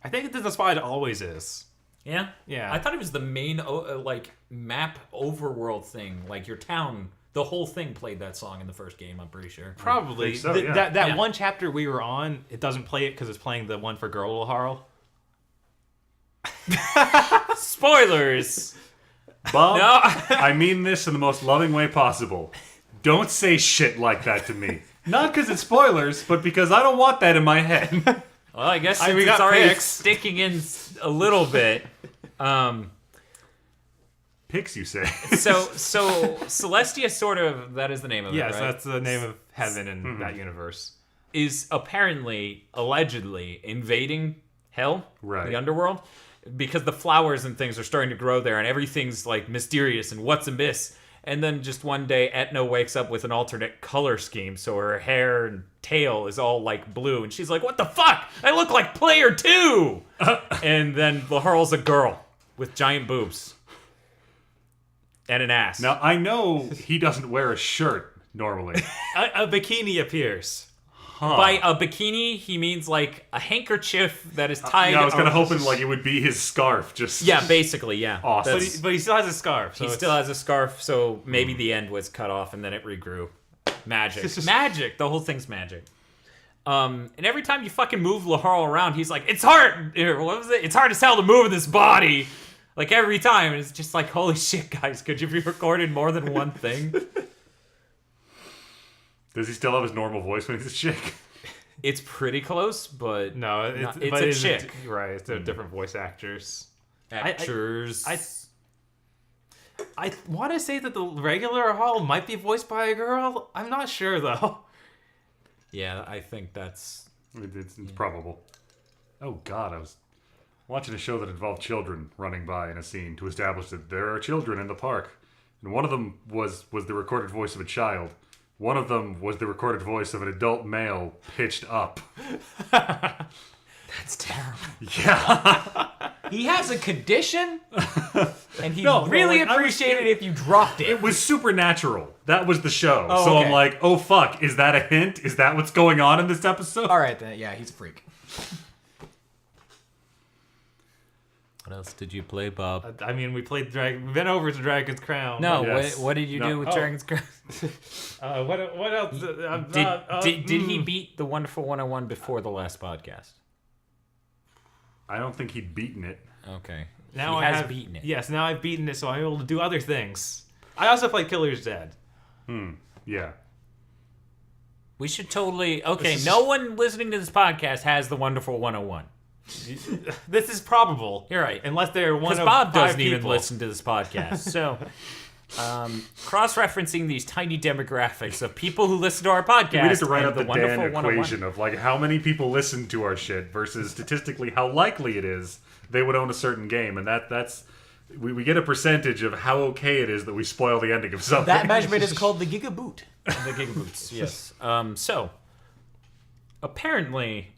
I think this is the spot it always is. yeah? Yeah. I thought it was the main like map overworld thing. Like your town, the whole thing played that song in the first game, I'm pretty sure. Probably. think so, Th- yeah. That Yeah. one chapter we were on, it doesn't play it because it's playing the one for Girl Harl. Spoilers! Bob, No. I mean this in the most loving way possible. Don't say shit like that to me. Not because it's spoilers, but because I don't want that in my head. Well, I guess we it's got already picks. sticking in a little bit. Pix, you say? So Celestia sort of, that is the name of it, Yes, right? that's the name of heaven in that universe. Is apparently, allegedly, invading hell, Right. the underworld, because the flowers and things are starting to grow there, and everything's like mysterious and what's amiss. And then just one day, Etna wakes up with an alternate color scheme, so her hair and tail is all like blue, and she's like, "What the fuck? I look like Player 2!" And then Laharl's a girl with giant boobs and an ass. Now, I know he doesn't wear a shirt normally. A bikini appears. By a bikini, he means like a handkerchief that is tied. Yeah, I was kind of around- hoping like it would be his scarf. Just Yeah, basically, yeah. Awesome. That's- But he still has a scarf. So he it's- still has a scarf, so maybe the end was cut off and then it regrew. Magic. Magic. The whole thing's magic. And every time you fucking move Laharl around, he's like, "It's hard." What was it? "It's hard as hell to move this body." Like every time, it's just like, holy shit, guys! Could you be recorded more than one thing? Does he still have his normal voice when he's a chick? It's pretty close, but No, it's but a it's chick. Right, it's different voice actors. Actors. I want to say that the regular Hall might be voiced by a girl. I'm not sure though. Yeah, I think that's. It's probable. Oh God, I was watching a show that involved children running by in a scene to establish that there are children in the park, and one of them was the recorded voice of a child. One of them was the recorded voice of an adult male pitched up. That's terrible. Yeah. He has a condition, and he'd No, really like, I was- appreciate it if you dropped it. It was supernatural. That was the show. Oh, so okay. I'm like, oh fuck, is that a hint? Is that what's going on in this episode? All right, then. Yeah, he's a freak. What else did you play, Bob? I mean, we've been over to Dragon's Crown. No, Yes. what did you do with Oh. Dragon's Crown? What else? Did he beat the Wonderful 101 before the last podcast? I don't think he'd beaten it. Okay. Now he I has have beaten it. Yes, now I've beaten it, so I'm able to do other things. I also played Killer's Dead. Yeah. We should totally. Okay, no one listening to this podcast has the Wonderful 101. This is probable. You're right. Unless they're one Because of Bob 5 doesn't even people. listen to this podcast. So, cross-referencing these tiny demographics of people who listen to our podcast. We need to write and up the Wonderful Dan 101. equation of like how many people listen to our shit versus statistically how likely it is they would own a certain game, and that's we get a percentage of how okay it is that we spoil the ending of something. That measurement is called the GigaBoot. The GigaBoots, yes. So, apparently,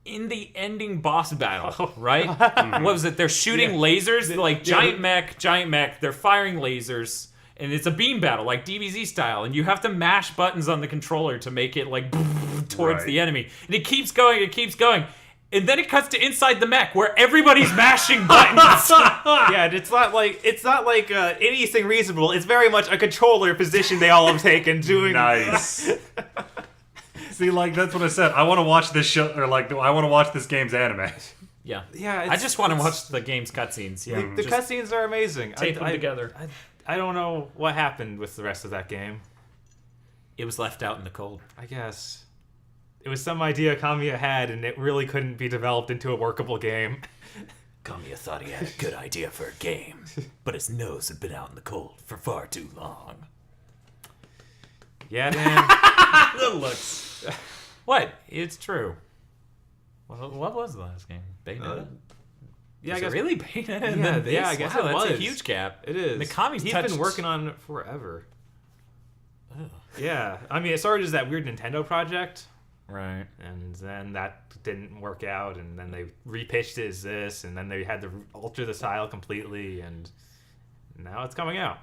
in the ending boss battle, right? What was it? They're shooting lasers, like giant mech. They're firing lasers, and it's a beam battle, like DBZ style. And you have to mash buttons on the controller to make it like towards Right. the enemy. And it keeps going. And then it cuts to inside the mech where everybody's mashing buttons. Yeah, it's not like anything reasonable. It's very much a controller position they all have taken doing. Nice. See, like that's what I said. I want to watch this show, or like I want to watch this game's anime. Yeah. Yeah, I just want to watch the game's cutscenes. Yeah. The Just cutscenes are amazing. tape them together. I don't know what happened with the rest of that game. It was left out in the cold. I guess it was some idea Kamiya had, and it really couldn't be developed into a workable game. Kamiya thought he had a good idea for a game, but his nose had been out in the cold for far too long. Yeah, Dan. The looks. What? It's true. Well, what was the last game? Bayonetta? Yeah, Is I guess it really Bayonetta? Yeah, This? yeah, I guess Wow, it that's a was. huge gap. it is. Mikami's He's touched... been working on it forever. Yeah, I mean, it started as that weird Nintendo project, Right. and then that didn't work out, and then they repitched it as this, and then they had to alter the style completely, and now it's coming out,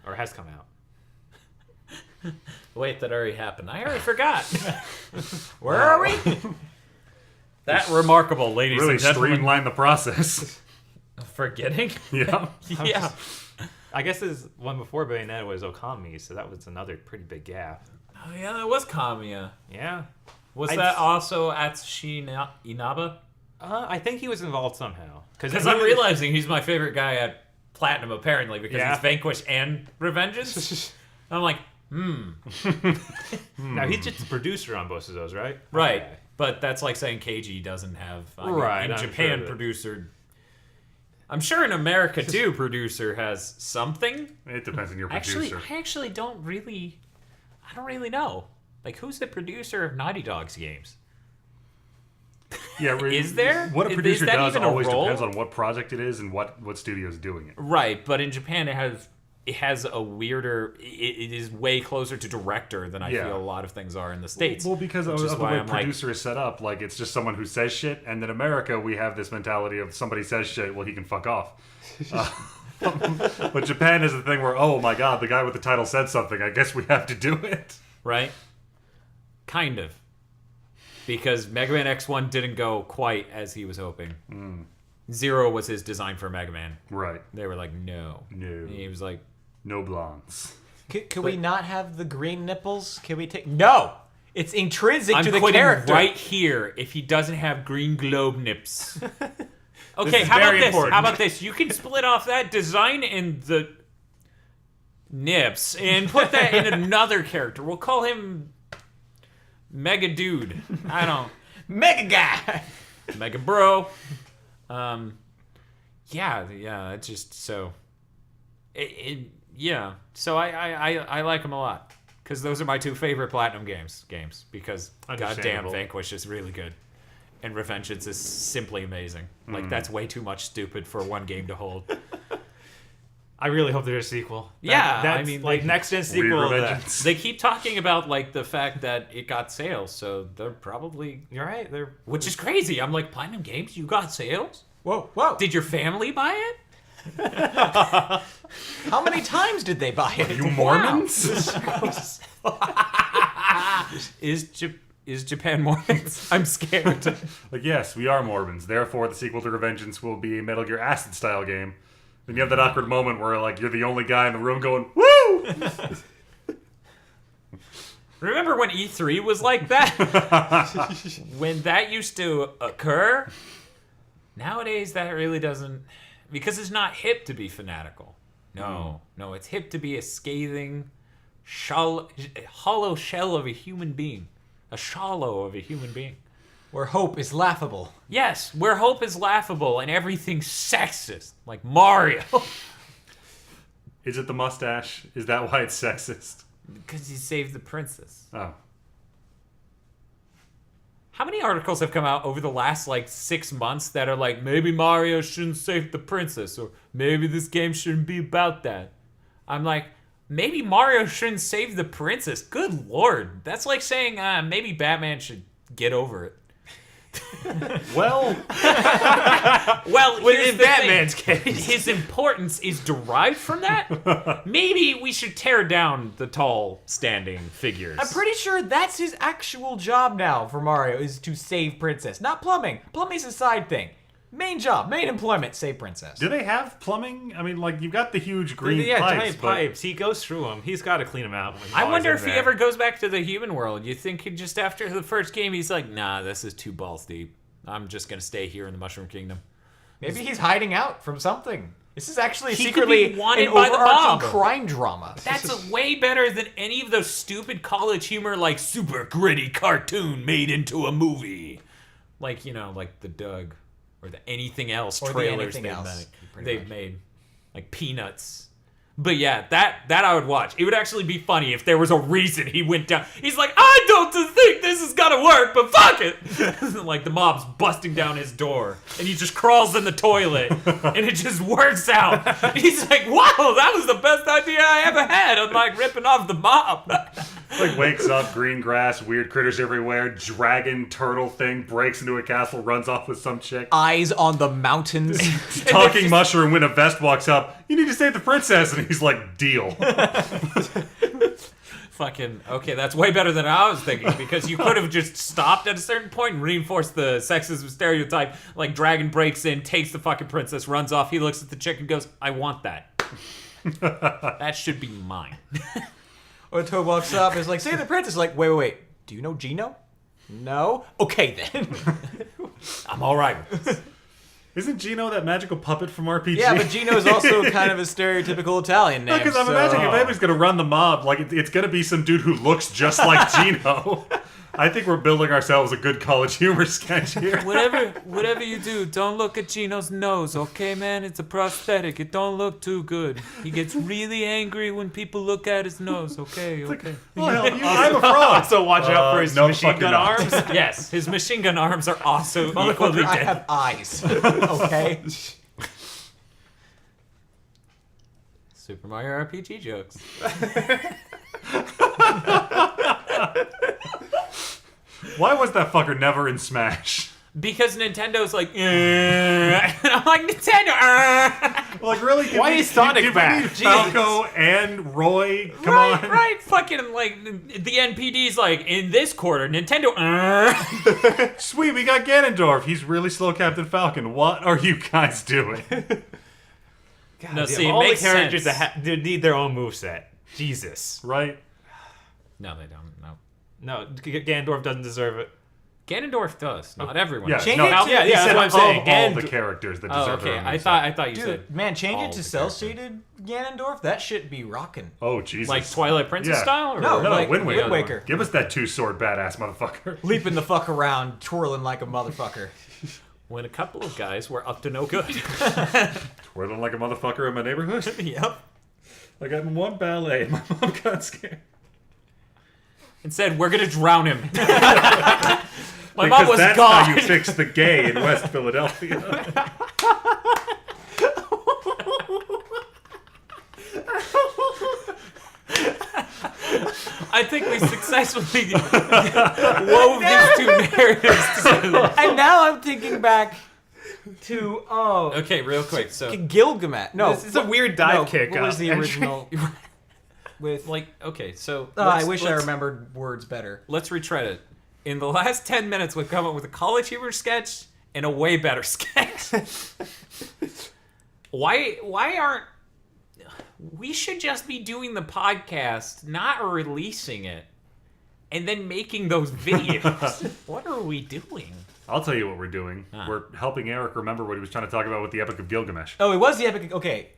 or has come out. Wait, that already happened. I already forgot. Where are we? That remarkable, ladies Really and gentlemen. streamline the process. Forgetting? Yeah. Yeah. I guess this one before Bayonetta was Okami, so that was another pretty big gap. Oh, yeah, that was Kamiya. Yeah. Was I that just- also Atsushi Inaba? I think he was involved somehow. Because I'm realizing he's my favorite guy at Platinum, apparently, because Yeah. he's Vanquish and Revengeance. I'm like, Now, he's just the producer on both of those, right? Right. Okay. But that's like saying KG doesn't have. I mean, Right, in I'm Japan, sure that- producer. I'm sure in America too, producer has something. It depends on your Actually, producer. I actually don't really. I don't really know. Like, who's the producer of Naughty Dog's games? Yeah, Is there? What a Is producer that does even a always role? depends on what project it is and what studio is doing it. Right, but in Japan it has a weirder. It is way closer to director than I Yeah. feel a lot of things are in the States. Well, because of which is the why way I'm like- producer is set up, like it's just someone who says shit, and in America we have this mentality of somebody says shit, well he can fuck off. But Japan is the thing where, oh my god, the guy with the title said something, I guess we have to do it. Right? Kind of. Because Mega Man X1 didn't go quite as he was hoping. Zero was his design for Mega Man. Right. They were like, no. No. And he was like, No blondes. Can we not have the green nipples? Can we take... No! It's intrinsic I'm to the quitting character. right here if he doesn't have green globe nips. Okay, is how about very this? important. How about this? You can split off that design in the nips and put that in another character. We'll call him Mega Dude. I don't... Mega guy! Mega Bro. Yeah, it's just so... yeah, so I like him a lot. Because those are my two favorite Platinum games. Because goddamn Understandable. Vanquish is really good. And Revengeance is simply amazing. Like, that's way too much stupid for one game to hold. I really hope there's a sequel. Yeah, that's, I mean, like they- next gen Weird sequel. Revengeance. They keep talking about, like, the fact that it got sales, so they're probably... You're right. They're Which is crazy. I'm like, Platinum Games, you got sales? Whoa, whoa. Did your family buy it? How many times did they buy it? You Mormons? Is Japan Mormons? I'm scared. Like, yes, we are Mormons. Therefore, the sequel to Revengeance will be a Metal Gear Acid style game. Then you have that awkward moment where, like, you're the only guy in the room going, woo! Remember when E3 was like that? When that used to occur? Nowadays, that really doesn't... Because it's not hip to be fanatical. No, it's hip to be a scathing, hollow shell of a human being. A shallow of a human being. Where hope is laughable. Yes, where hope is laughable and everything's sexist. Like Mario. Is it the mustache? Is that why it's sexist? Because he saved the princess. Oh. How many articles have come out over the last, 6 months that are like, maybe Mario shouldn't save the princess, or maybe this game shouldn't be about that? I'm like, maybe Mario shouldn't save the princess. Good lord. That's like saying, maybe Batman should get over it. Well, Well, here's in the Batman's thing. case. His importance is derived from that. Maybe we should tear down the tall, standing figures. I'm pretty sure that's his actual job now for Mario, is to save Princess. Not plumbing. Plumbing's a side thing. Main job, main employment, save Princess. do they have plumbing? I mean, like, you've got the huge green yeah, pipes, giant but pipes. He goes through them. He's got to clean them out. I wonder if he ever goes back to the human world. You think just after the first game, he's like, nah, this is too balls deep. I'm just going to stay here in the Mushroom Kingdom. Maybe he's hiding out from something. This is actually He could be secretly wanted an by the overarching mob. crime drama. That's way better than any of those stupid college humor, super gritty cartoon made into a movie. Like the Doug or the anything else Or the trailers anything else, pretty they've much. made. Like Peanuts. But yeah, that I would watch. It would actually be funny if there was a reason he went down. He's like, I don't think this is gonna work, but fuck it. Like the mob's busting down his door, and he just crawls in the toilet, and it just works out. He's like, wow, that was the best idea I ever had. I'm like ripping off the mob. like wakes up, green grass, weird critters everywhere, dragon turtle thing breaks into a castle, runs off with some chick. Eyes on the mountains. Talking mushroom when a vest walks up, you need to save the princess, and he's like, deal. Fucking okay, that's way better than I was thinking, because you could have just stopped at a certain point and reinforced the sexism stereotype. Like dragon breaks in, takes the fucking princess, runs off. He looks at the chick and goes, "I want that. That should be mine." Or Toad walks up and is like, save the princess. Like, wait. Do you know Gino? No? Okay, then. I'm all right with this. Isn't Gino that magical puppet from RPG? Yeah, but Gino's also kind of a stereotypical Italian name. Because I'm so- imagining if anybody's gonna run the mob, like it's gonna be some dude who looks just like Gino. I think we're building ourselves a good college humor sketch here. Whatever you do, don't look at Gino's nose, okay, man? It's a prosthetic. It don't look too good. He gets really angry when people look at his nose, okay? Well, I'm a frog. So watch out for his no, machine fuck gun you're not. arms. Yes, his machine gun arms are also equally Motherfucker, I dead. have eyes. Okay? Super Mario RPG jokes. Why was that fucker never in Smash? Because Nintendo's like, and I'm like, Nintendo, Like, really? Why is Sonic did back? We need Falco and Roy? Come on. right, fucking like the NPD's like in this quarter, Nintendo. Sweet, we got Ganondorf. He's really slow, Captain Falcon. What are you guys doing? God, No, see, it all the makes characters sense. that they need their own moveset. Jesus. Right? No, they don't. No, No, Ganondorf doesn't deserve it. Ganondorf does. Not everyone. Yeah, does. Change no, it to- yeah, he that's said what I'm saying. of all Gand- the characters that Oh, deserve okay. their own I moveset. thought you Dude, said man, change all it to the cell-shaded Ganondorf. That shit be rocking. Oh, Jesus. like Twilight Princess Yeah. style. Or No, No, like Wind Waker. Wind Waker. Give us that two-sword badass motherfucker. Leaping the fuck around, twirling like a motherfucker. when a couple of guys were up to no good. Twirling like a motherfucker in my neighborhood. Yep. I got in one ballet. My mom got scared. And said, "We're gonna drown him." My Because mom was that's gone. how you fix the gay in West Philadelphia. I think we successfully wove these two narratives together. And now I'm thinking back to Okay, real quick. So, Gilgamesh. No, This is a weird dive no, kick. What was the entry. original? With like, okay, so I wish I remembered words better. Let's retread it. In the last 10 minutes, we've come up with a college humor sketch and a way better sketch. Why aren't we should just be doing the podcast, not releasing it, and then making those videos. What are we doing? I'll tell you what we're doing. Ah. We're helping Eric remember what he was trying to talk about with the Epic of Gilgamesh. Oh, it was the epic. Okay,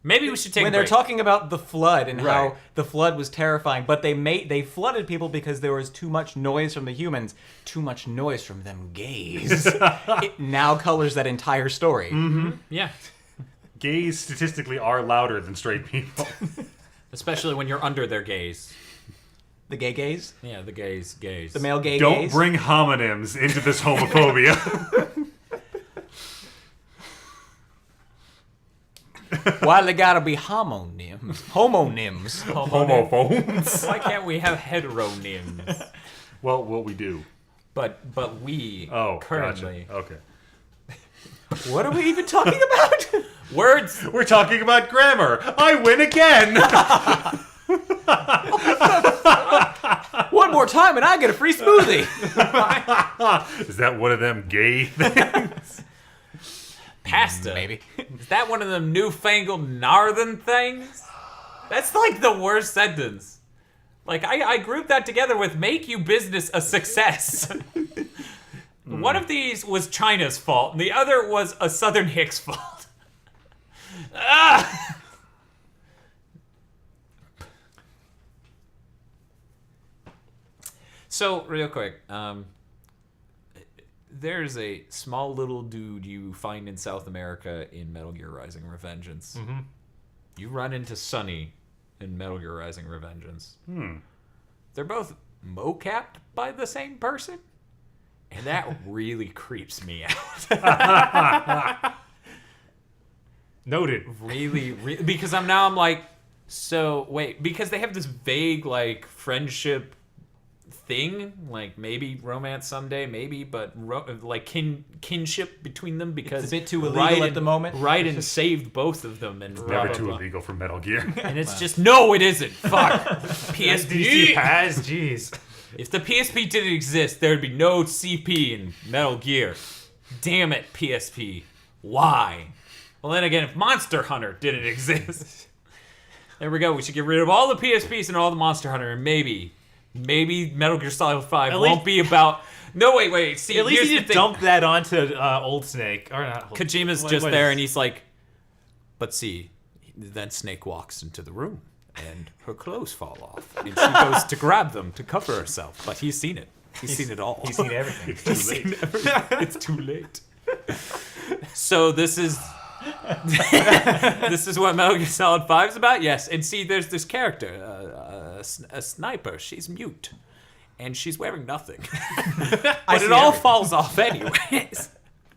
Maybe we should take when a they're break. talking about the flood and Right. how the flood was terrifying, but they flooded people because there was too much noise from the humans, too much noise from them gays. It now colors that entire story. Yeah. Gays statistically are louder than straight people. Especially when you're under their gaze. The gay gays, Yeah, the gays. the male gay Don't gays. bring homonyms into this homophobia. Why they gotta be homonyms? Homonyms. Homophones. Why can't we have heteronyms? Well, what we do. But we Oh, currently gotcha. Okay. What are we even talking about? words. We're talking about grammar. I win again. One more time and I get a free smoothie. Is that one of them gay things? Pasta. Maybe. Is that one of them newfangled northern things? That's like the worst sentence. Like, I grouped that together with make you business a success. One of these was China's fault, and the other was a Southern Hicks fault. Ah! So, real quick, there's a small little dude you find in South America in Metal Gear Rising: Revengeance. Mm-hmm. You run into Sonny in Metal Gear Rising: Revengeance. They're both mocapped by the same person, and that really creeps me out. Noted. really, because I'm like, so wait, because they have this vague like friendship thing, like maybe romance someday, maybe, but like kinship between them because It's a bit too illegal at the moment. Raiden saved both of them, and blah, Never blah, too blah. illegal for Metal Gear. And it's just no, it isn't. Fuck. DC PSP. Paz, jeez. If the PSP didn't exist, there'd be no CP in Metal Gear. Damn it, PSP. Why? Well, then again, if Monster Hunter didn't exist, there we go. We should get rid of all the PSPs and all the Monster Hunter, and maybe Metal Gear Solid 5 At won't least- be about. No, wait. See, At least here's you the just thing. dump that onto Old Snake. Or not. Old- Kojima's what- just what there, is- and he's like, but see, then Snake walks into the room, and her clothes fall off. And she goes to grab them to cover herself, but he's seen it. He's seen it all. He's seen everything. It's too late. It's too late. So this is this is what Metal Gear Solid 5 is about. Yes, and see, there's this character, a sniper. She's mute, and she's wearing nothing, but it all falls off anyways.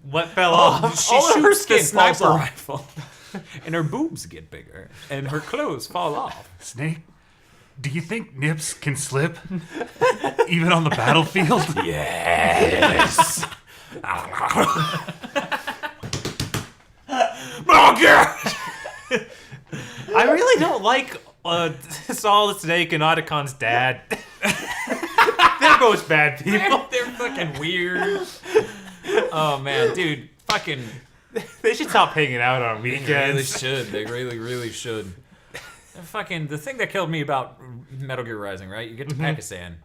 What fell off? She all of her shoots the skin falls sniper off. rifle, and her boobs get bigger, and her clothes fall off. Snake, do you think nips can slip? Even on the battlefield? Yes. Metal Gear. I really don't like Solid Snake and Otacon's dad. They're both bad people. They're fucking weird. Oh man, dude, fucking. They should stop hanging out on They really weekends. should. They really, really should. Fucking the thing that killed me about Metal Gear Rising, right? You get to Pakistan,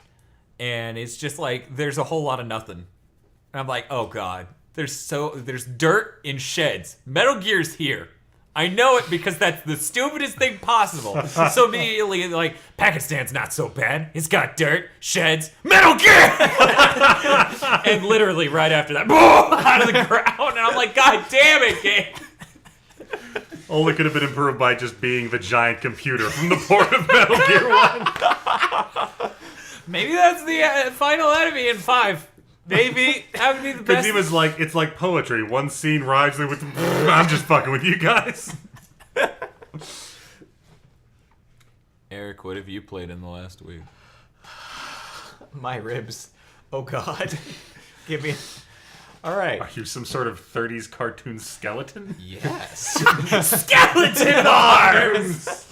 and it's just like there's a whole lot of nothing. And I'm like, oh god, there's dirt in sheds. Metal Gear's here. I know it because that's the stupidest thing possible. So immediately, like, Pakistan's not so bad. It's got dirt, sheds, Metal Gear! And literally right after that, boom, out of the ground. And I'm like, god damn it, game. Only could have been improved by just being the giant computer from the port of Metal Gear 1. Maybe that's the final enemy in 5. Maybe that would be the Because best. he was like, it's like poetry. One scene rhymes with, I'm just fucking with you guys. Eric, what have you played in the last week? My ribs. Oh God. Give me. All right. Are you some sort of 30s cartoon skeleton? Yes. Skeleton arms!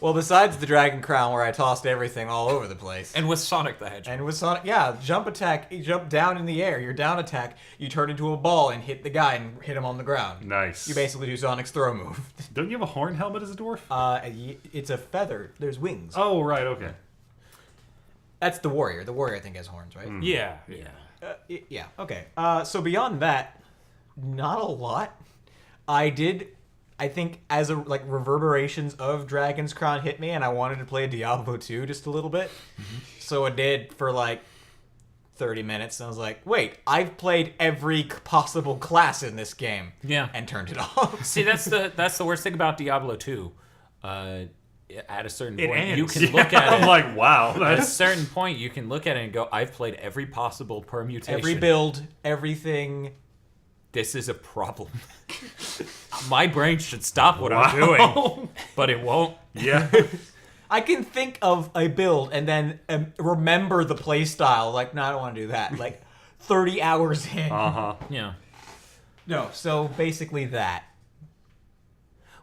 Well, besides the Dragon Crown, where I tossed everything all over the place. And with Sonic the Hedgehog. And with Sonic, yeah, jump attack, you jump down in the air, your down attack, you turn into a ball and hit the guy and hit him on the ground. Nice. You basically do Sonic's throw move. Don't you have a horn helmet as a dwarf? It's a feather. There's wings. Oh, right, okay. That's the warrior. The warrior, I think, has horns, right? Yeah. Yeah. Okay. So beyond that, not a lot. I think as a reverberations of Dragon's Crown hit me, and I wanted to play Diablo 2 just a little bit. So I did for like 30 minutes, and I was like, wait, I've played every possible class in this game. Yeah. And turned it off. See, that's the worst thing about Diablo 2. At a certain It point, ends. you can look at it. I'm like, wow. At a That's... certain point, you can look at it and go, I've played every possible permutation. Every build, everything. This is a problem. My brain should stop what I'm Wow. doing, but it won't. Yeah. I can think of a build and then remember the play style. Like, no, I don't want to do that. Like, 30 hours in. Uh-huh. Yeah. No, so basically that.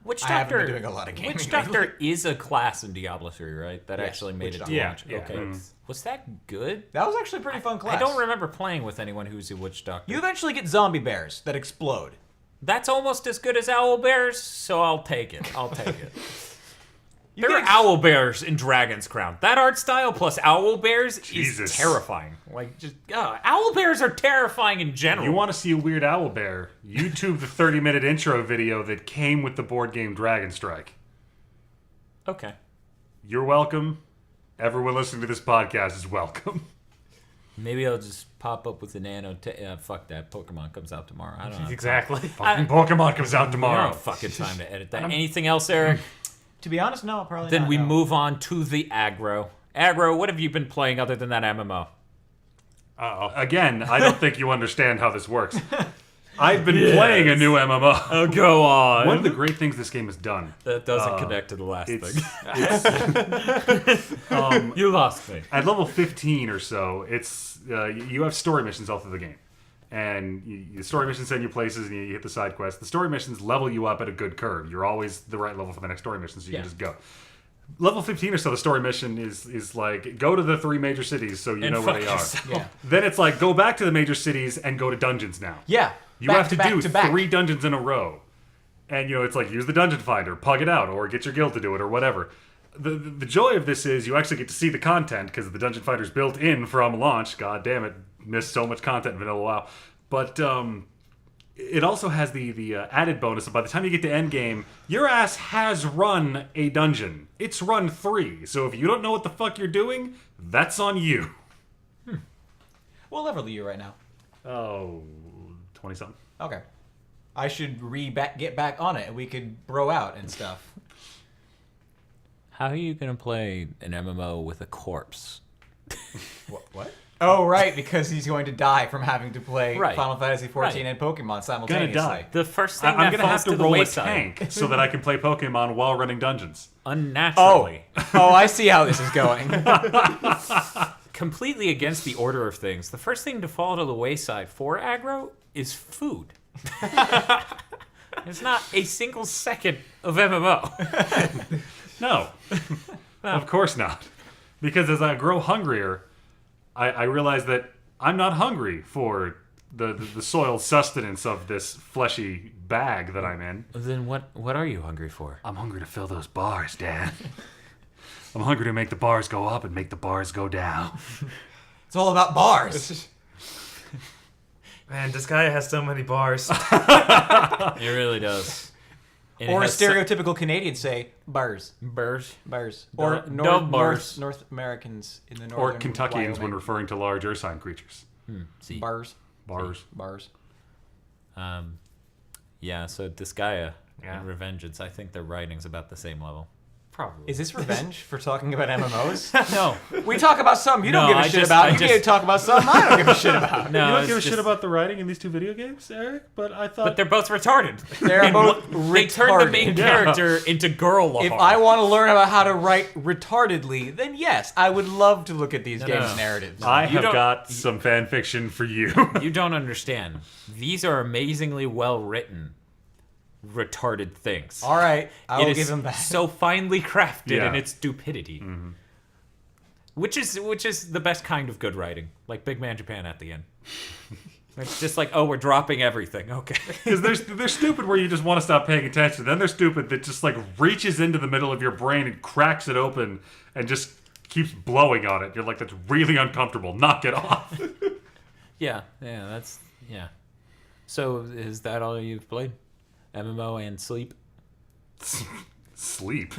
Witch I haven't Doctor, been doing a lot of gaming Witch Doctor is a class in Diablo 3, right? That Yes, actually made Witch it to Doctor. launch. Yeah, Okay. yeah. Was that good? That was actually a pretty fun class. I don't remember playing with anyone who's a Witch Doctor. You eventually get zombie bears that explode. That's almost as good as owl bears, so I'll take it. I'll take it. You There are get owl bears in Dragon's Crown. That art style plus owl bears Jesus. is terrifying. Like, just owl bears are terrifying in general. You want to see a weird owl bear? YouTube the 30-minute intro video that came with the board game Dragon Strike. Okay. You're welcome. Everyone listening to this podcast is welcome. Maybe I'll just pop up with the nano. Fuck that. Pokemon comes out tomorrow. I don't know. Exactly. Fucking Pokemon comes out I tomorrow. don't have fucking time to edit that. Anything else, Eric? To be honest, no, probably Then not. we no. move on to the aggro. Aggro, what have you been playing other than that MMO? Uh-oh. Again, I don't think you understand how this works. I've been playing a new MMO. Oh, go on. One of the great things this game has done. That doesn't connect to the last It's, thing. You lost me. at level 15 or so, it's you have story missions all through the game. And the story missions send you places and you hit the side quests. The story missions level you up at a good curve. You're always the right level for the next story mission, so you can just go. Level 15 or so, the story mission is like, go to the 3 major cities so you And know where fuck they are. yourself. Yeah. Then it's like, go back to the major cities and go to dungeons now. Yeah. You back have to back do back. 3 dungeons in a row. And, it's like, use the dungeon finder, pug it out, or get your guild to do it, or whatever. The joy of this is you actually get to see the content, because the dungeon finder's built in from launch. God damn it, missed so much content in Vanilla WoW. But it also has the added bonus of by the time you get to endgame, your ass has run a dungeon. It's run 3. So if you don't know what the fuck you're doing, that's on you. What level are you right now? Oh, 20-something. Okay. I should get back on it, and we could bro out and stuff. How are you gonna play an MMO with a corpse? What? Oh, right, because he's going to die from having to play Right. Final Fantasy XIV Right. and Pokemon simultaneously. die. The first thing I'm that gonna falls have to the roll a wayside, tank so that I can play Pokemon while running dungeons. unnaturally, I see how this is going. completely against the order of things. The first thing to fall to the wayside for aggro is food. There's not a single second of MMO. No, of course not. Because as I grow hungrier, I realize that I'm not hungry for the soiled sustenance of this fleshy bag that I'm in. Then what are you hungry for? I'm hungry to fill those bars, Dad. I'm hungry to make the bars go up and make the bars go down. It's all about bars. Man, this guy has so many bars. It really does. And it Or has stereotypical Canadians say, bars. Burrs. Bars. No- Or no bars. North Americans in the northern Or Kentuckians when Wyoming. referring to large ursine creatures. See. Bars. Bars. Bars. Yeah, so Disgaea Yeah. and Revengeance, I think their writing's about the same level. Probably. Is this revenge for talking about MMOs? No. We talk about some you don't No, give a I shit just- about. I You just- get to talk about some I don't give a shit about. No, You don't it's give a just- shit about the writing in these two video games, Eric? But I thought... But they're both retarded. They're And both They turned the main retarded. character into girl If I want to learn about how to write retardedly, then yes, I would love to look at these games' no. narratives. I You have don't- got some fan fiction for you. You don't understand. These are amazingly well written, retarded things. All right, I It will is give him that. so finely crafted Yeah. in its stupidity, which is the best kind of good writing, like Big Man Japan at the end. It's just like, oh, we're dropping everything. Okay. Because they're stupid where you just want to stop paying attention. Then they're stupid that just like reaches into the middle of your brain and cracks it open and just keeps blowing on it. You're like, that's really uncomfortable. Knock it off. Yeah. So is that all you've played? MMO and sleep? Sleep.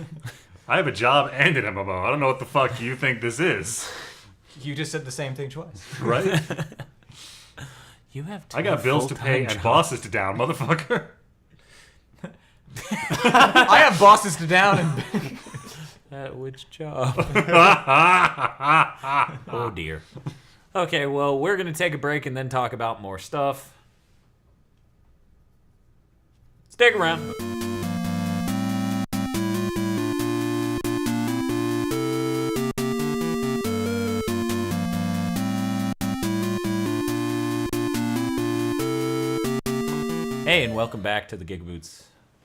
I have a job and an MMO. I don't know what the fuck you think this is. You just said the same thing twice. Right? You have. I got bills to pay and bosses to down, motherfucker. I have bosses to down and At which job? Oh dear. Okay, well, we're gonna take a break and then talk about more stuff. Stick around. Hey, and welcome back to the GigaBoots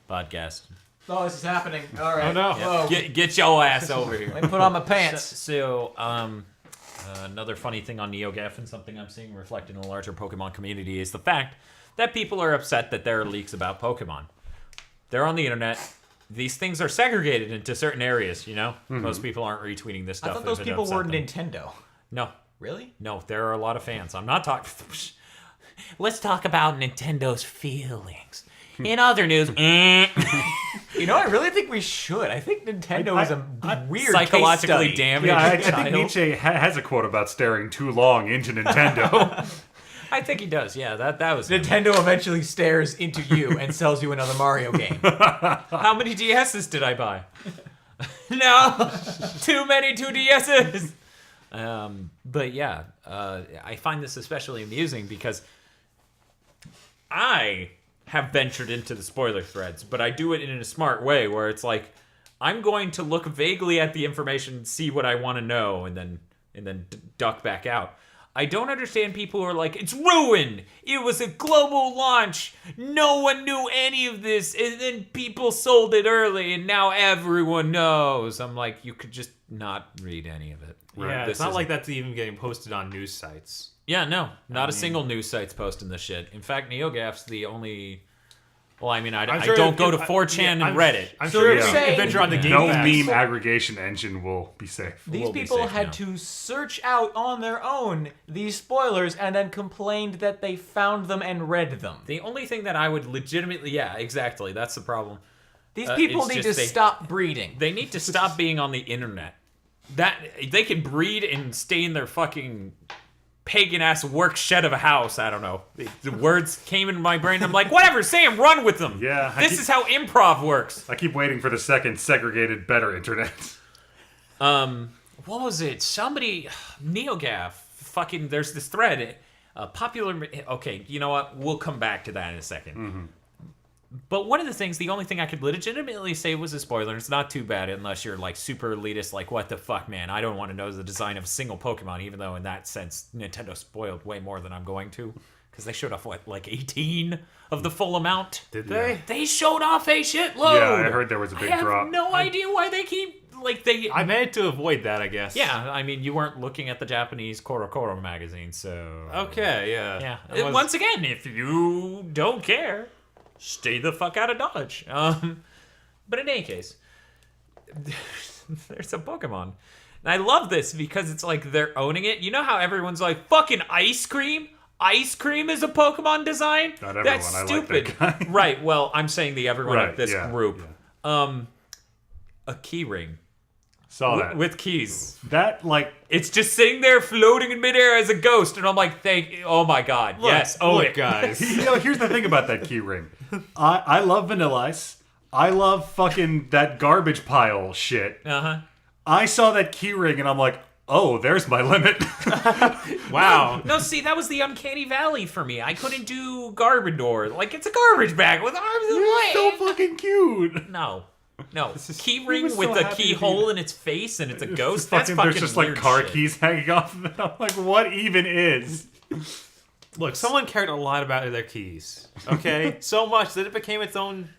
podcast. oh, this is happening. All right. Oh, no. Whoa. Get your ass over here. Let me put on my pants. So, another funny thing on NeoGAF and something I'm seeing reflected in the larger Pokemon community is the fact that people are upset that there are leaks about Pokemon. They're on the internet. These things are segregated into certain areas, you know? Most people aren't retweeting this I stuff. thought those if it people upset were them. Nintendo. No, Really? no, there are a lot of fans. I'm not talking... Let's talk about Nintendo's feelings. In other news, You know, I really think we should. I think Nintendo is a weird psychologically case study. damaged Yeah, I think child. Nietzsche has a quote about staring too long into Nintendo. I think he does, yeah. That was... Nintendo eventually stares into you and sells you another Mario game. How many DSs did I buy? No, too many 2DSs. But yeah, I find this especially amusing because I have ventured into the spoiler threads, but I do it in a smart way where it's like I'm going to look vaguely at the information, see what I want to know, and then duck back out. I don't understand people who are like, it's ruined. It was a global launch. No one knew any of this, and then people sold it early, and now everyone knows. I'm like, you could just not read any of it. Yeah, This it's not isn't- like that's even getting posted on news sites. Yeah, no, not a single news site's posting this shit. In fact, NeoGAF's the only Well, I mean, I I'm sure don't if- go to if- 4chan yeah, and I'm- Reddit. I'm So sure you're if saying- you venture on the game No facts. meme aggregation engine will be safe. These We'll be people safe had now. to search out on their own these spoilers and then complained that they found them and read them. The only thing that I would legitimately, yeah, exactly, that's the problem. These people it's need just to stop breeding. They need to stop being on the internet. That they can breed and stay in their fucking pagan ass work shed of a house. I don't know. The words came in my brain. I'm like, whatever, Sam, run with them. Yeah, This is how improv works. I keep waiting for the second segregated better internet. What was it? Somebody, NeoGaf, fucking, there's this thread. Popular, okay, you know what? We'll come back to that in a second. But one of the things, the only thing I could legitimately say was a spoiler, and it's not too bad unless you're like super elitist, like, what the fuck, man? I don't want to know the design of a single Pokemon, even though in that sense, Nintendo spoiled way more than I'm going to. Because they showed off, what, like 18 of the full amount? Did they? They showed off a shitload! Yeah, I heard there was a big I have drop. no idea why they keep, like, they... I meant to avoid that, I guess. Yeah, I mean, you weren't looking at the Japanese Koro magazine, so... Okay, yeah. Yeah. It was- Once again, if you don't care, stay the fuck out of Dodge. But in any case, there's a Pokemon. And I love this because it's like they're owning it. You know how everyone's like, fucking ice cream? Ice cream is a Pokemon design? Not everyone, That's I like stupid. that guy. Right, well, I'm saying the everyone Right, of this yeah, group. yeah. A key ring. Saw that. With keys. That, like, It's just sitting there floating in midair as a ghost, and I'm like, oh my god, yes, own Look, it. guys. you know, here's the thing about that key ring. I love Vanilla Ice. I love fucking that garbage pile shit. Uh-huh. I saw that key ring and I'm like, oh, there's my limit. Wow. No, see, that was the uncanny valley for me. I couldn't do Garbodor. Like, it's a garbage bag with arms and legs. so fucking cute. No. Key was ring so with a happy to keyhole be- in its face and it's a ghost. That's Fucking, fucking there's just like weird car shit. keys hanging off of it. I'm like, what even is? Look, someone cared a lot about their keys. Okay? So much that it became its own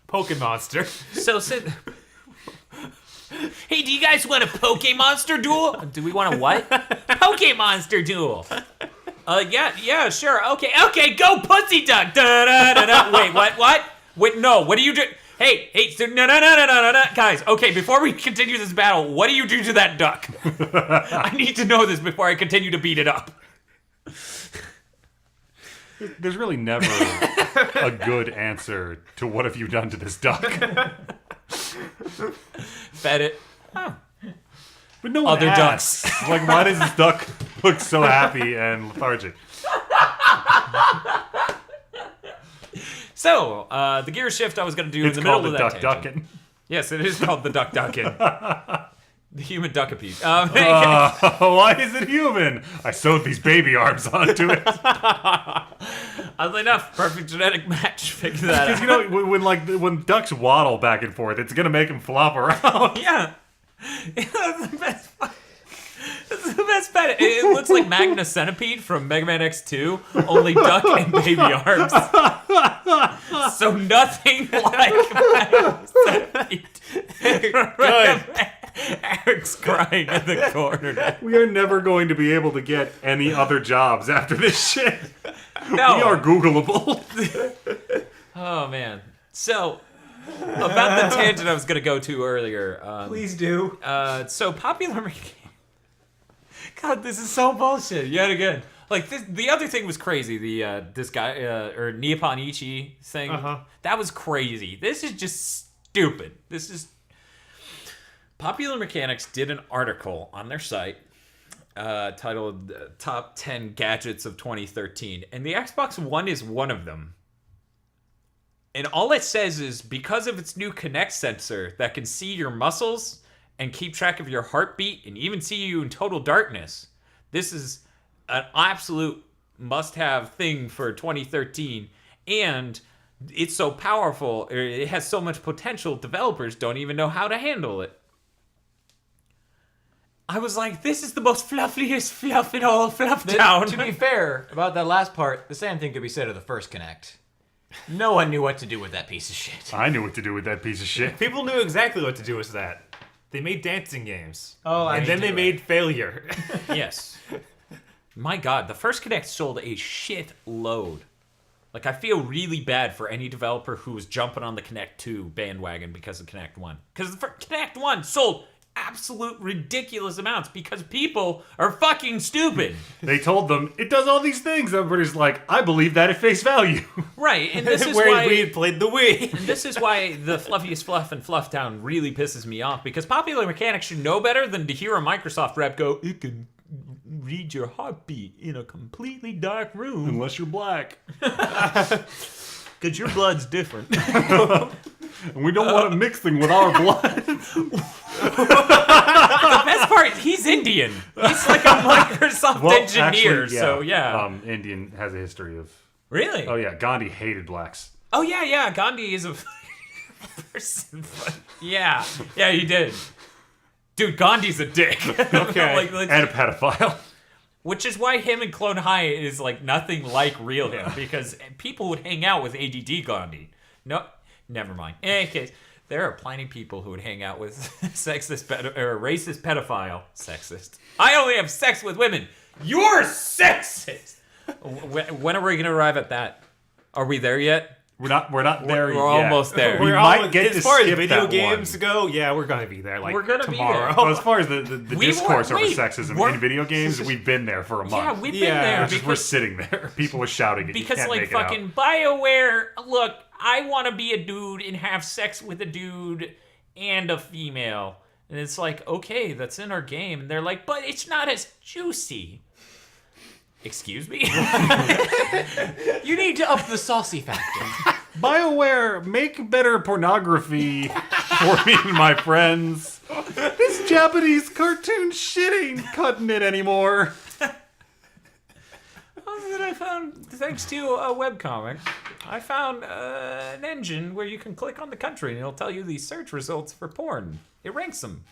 Pokemon monster. So, hey, do you guys want a Pokemonster duel? Do we want a what? Pokemonster duel. Yeah, sure. Okay, go pussy duck. Da, da, da, da. Wait, what? Wait, no, what do you do? Hey, so, no, guys, okay, before we continue this battle, what do you do to that duck? I need to know this before I continue to beat it up. There's really never a good answer to what have you done to this duck. Fed it. But no one Other asks. Like, why does this duck look so happy and lethargic? So, the gear shift I was going to do It's in the middle called of the that duck tangent. ducking. Yes, it is called the duck ducking. The human duckapede. Why is it human? I sewed these baby arms onto it. Oddly enough, perfect genetic match. Figure that Because out. you know, when ducks waddle back and forth, it's gonna make them flop around. Yeah. That's the best. That's the best pet. It looks like Magna Centipede from Mega Man X2, only duck and baby arms. So nothing like Magna Centipede. Good. Eric's crying in the corner. We are never going to be able to get any other jobs after this shit. No. We are Googleable. Oh man. So about the tangent I was gonna go to earlier. Please do. So popular. God, this is so bullshit yet again. Like this, the other thing was crazy. The this guy or Nippon Ichi thing. That was crazy. This is just stupid. This is. Popular Mechanics did an article on their site titled "Top 10 Gadgets of 2013," and the Xbox One is one of them. And all it says is because of its new Kinect sensor that can see your muscles and keep track of your heartbeat and even see you in total darkness, this is an absolute must-have thing for 2013. And it's so powerful, it has so much potential, developers don't even know how to handle it. I was like, this is the most fluffiest fluff in all Fluff Town. To be fair, about that last part, the same thing could be said of the first Connect. No one knew what to do with that piece of shit. I knew what to do with that piece of shit. People knew exactly what to do with that. They made dancing games. Oh, I and then do they it. made Failure. Yes. My God, the first Connect sold a shit load. Like, I feel really bad for any developer who was jumping on the Connect 2 bandwagon because of Connect 1. Because Connect 1 sold absolute ridiculous amounts because people are fucking stupid. They told them, it does all these things. Everybody's like, I believe that at face value. Right, and this is Whereas why... we played the Wii. And this is why the fluffiest fluff in Flufftown really pisses me off, because Popular Mechanics should know better than to hear a Microsoft rep go, it can read your heartbeat in a completely dark room. Unless you're black. Because your blood's different. And we don't want it mixing with our blood. The best part, he's Indian. He's like a Microsoft engineer, actually, so yeah. Indian has a history of... Really? Oh yeah, Gandhi hated blacks. Oh yeah, Gandhi is a person. But yeah, he did. Dude, Gandhi's a dick. Okay. And a pedophile. Which is why him and Clone High is like nothing like real him, because people would hang out with ADD Gandhi. No, never mind. In any case, there are plenty of people who would hang out with racist pedophile. Sexist. I only have sex with women. You're sexist. When are we going to arrive at that? Are we there yet? We're not there yet. We're almost there. We might get as to far as skip video that games one. go, yeah, we're gonna be there. Like We're gonna be tomorrow. there. Well, as far as the We discourse were- over wait, sexism we're- in video games, we've been there for a month. Yeah, we've been Yeah. there. It's just we're sitting there. People are shouting it. You Because can't like make it out. fucking BioWare, look, I want to be a dude and have sex with a dude and a female. And it's like, okay, that's in our game. And they're like, but it's not as juicy. Excuse me? You need to up the saucy factor. BioWare, make better pornography for me and my friends. This Japanese cartoon shit ain't cutting it anymore. Then I found, thanks to a webcomic, I found an engine where you can click on the country and it'll tell you the search results for porn. It ranks them.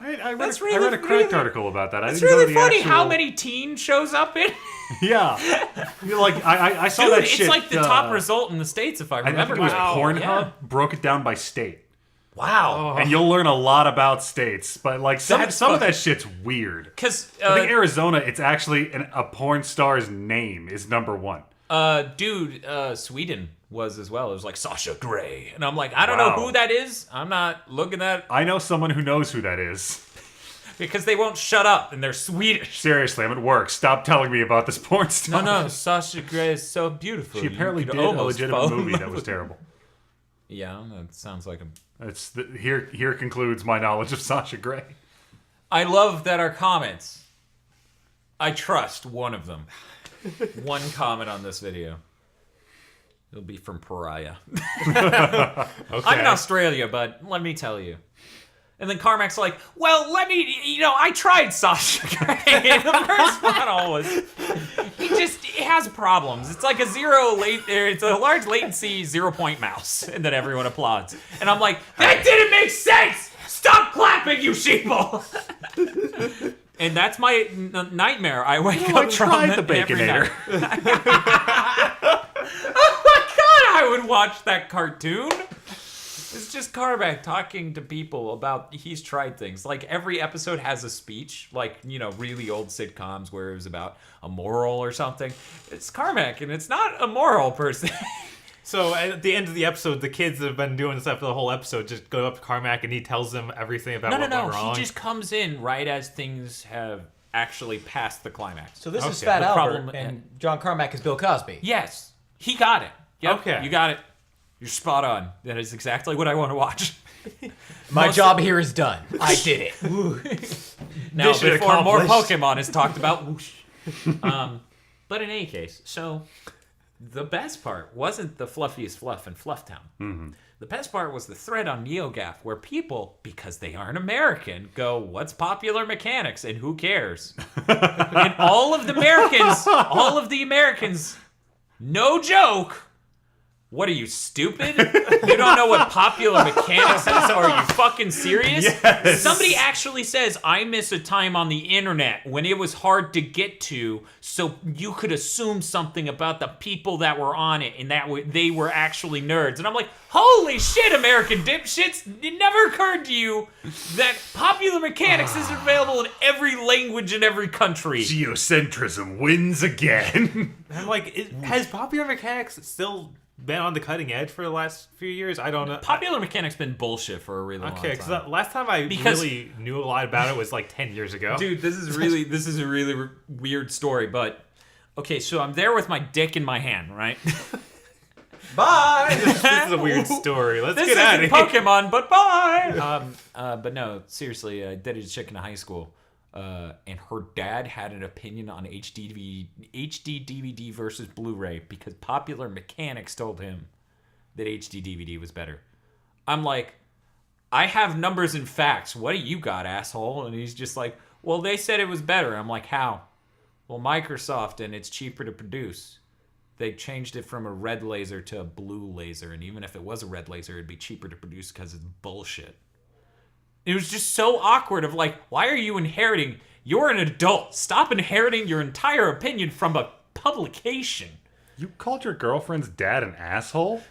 I read That's a really- Cracked really- article about that. It's I didn't really know the funny how actual- many teen shows up in. Yeah. You're like, I saw Dude, that it's shit. like the top result in the States, if I I think remember. it was correctly. Pornhub Yeah. broke it down by state. Wow. And you'll learn a lot about states, but like some That's of that fucking- shit's weird. Because, I think Arizona, it's actually a porn star's name is number one. Sweden was as well. It was like Sasha Grey. And I'm like, I don't know Wow. who that is. I'm not looking at I know someone who knows who that is. because they won't shut up and they're Swedish. Seriously, I'm at work. Stop telling me about this porn star. No, Sasha Grey is so beautiful. She apparently You did could a almost legitimate fall in movie love that was with- terrible. Yeah, that sounds like a... Here concludes my knowledge of Sasha Grey. I love that our comments. I trust one of them. One comment on this video. It'll be from Pariah. I'm in Australia, but let me tell you. And then Carmack's like, well, I tried Sasha Grey. And the first one was, it has problems. It's like it's a large latency 0-point mouse. And then everyone applauds. And I'm like, that didn't make sense! Stop clapping, you sheeple! And that's my nightmare. I wake up I from tried it the every Baconator. night. Oh my god, I would watch that cartoon. It's just Carmack talking to people about he's tried things. Like every episode has a speech, like, really old sitcoms where it was about a moral or something. It's Carmack, and it's not a moral person. So at the end of the episode, the kids that have been doing stuff for the whole episode just go up to Carmack and he tells them everything about what went wrong. He just comes in right as things have actually passed the climax. So this is Okay. Fat The Albert, problem- and John Carmack is Bill Cosby. Yes, he got it. Yep, Okay. you got it. You're spot on. That is exactly what I want to watch. My job here is done. I did it. Now, Mission before more accomplished. Pokemon is talked about, whoosh. But in any case, so the best part wasn't the fluffiest fluff in Flufftown. Mm-hmm. The best part was the thread on NeoGAF where people, because they aren't American, go, what's popular mechanics and who cares? And all of the Americans, no joke, What are you, stupid? You don't know what popular mechanics is? Are you fucking serious? Yes. Somebody actually says, I miss a time on the internet when it was hard to get to, so you could assume something about the people that were on it, and that they were actually nerds. And I'm like, holy shit, American dipshits! It never occurred to you that popular mechanics is available in every language in every country. Geocentrism wins again. I'm like, has popular mechanics still been on the cutting edge for the last few years? I don't know. Popular mechanics been bullshit for a really long Okay, time. because last time I Because- really knew a lot about it was like 10 years ago. Dude, this is a really weird story, but okay, so I'm there with my dick in my hand, right? Bye. This is a weird story. Let's This get out isn't of here. Pokemon, but bye. But no, seriously, I dated a chick in high school, and her dad had an opinion on HD DVD versus Blu-ray because popular mechanics told him that HD DVD was better. I'm like, I have numbers and facts. What do you got, asshole? And he's just like, well, they said it was better. I'm like, how? Well, Microsoft, and it's cheaper to produce. They changed it from a red laser to a blue laser, and even if it was a red laser, it'd be cheaper to produce because it's bullshit. It was just so awkward of like, why are you inheriting? You're an adult. Stop inheriting your entire opinion from a publication. You called your girlfriend's dad an asshole?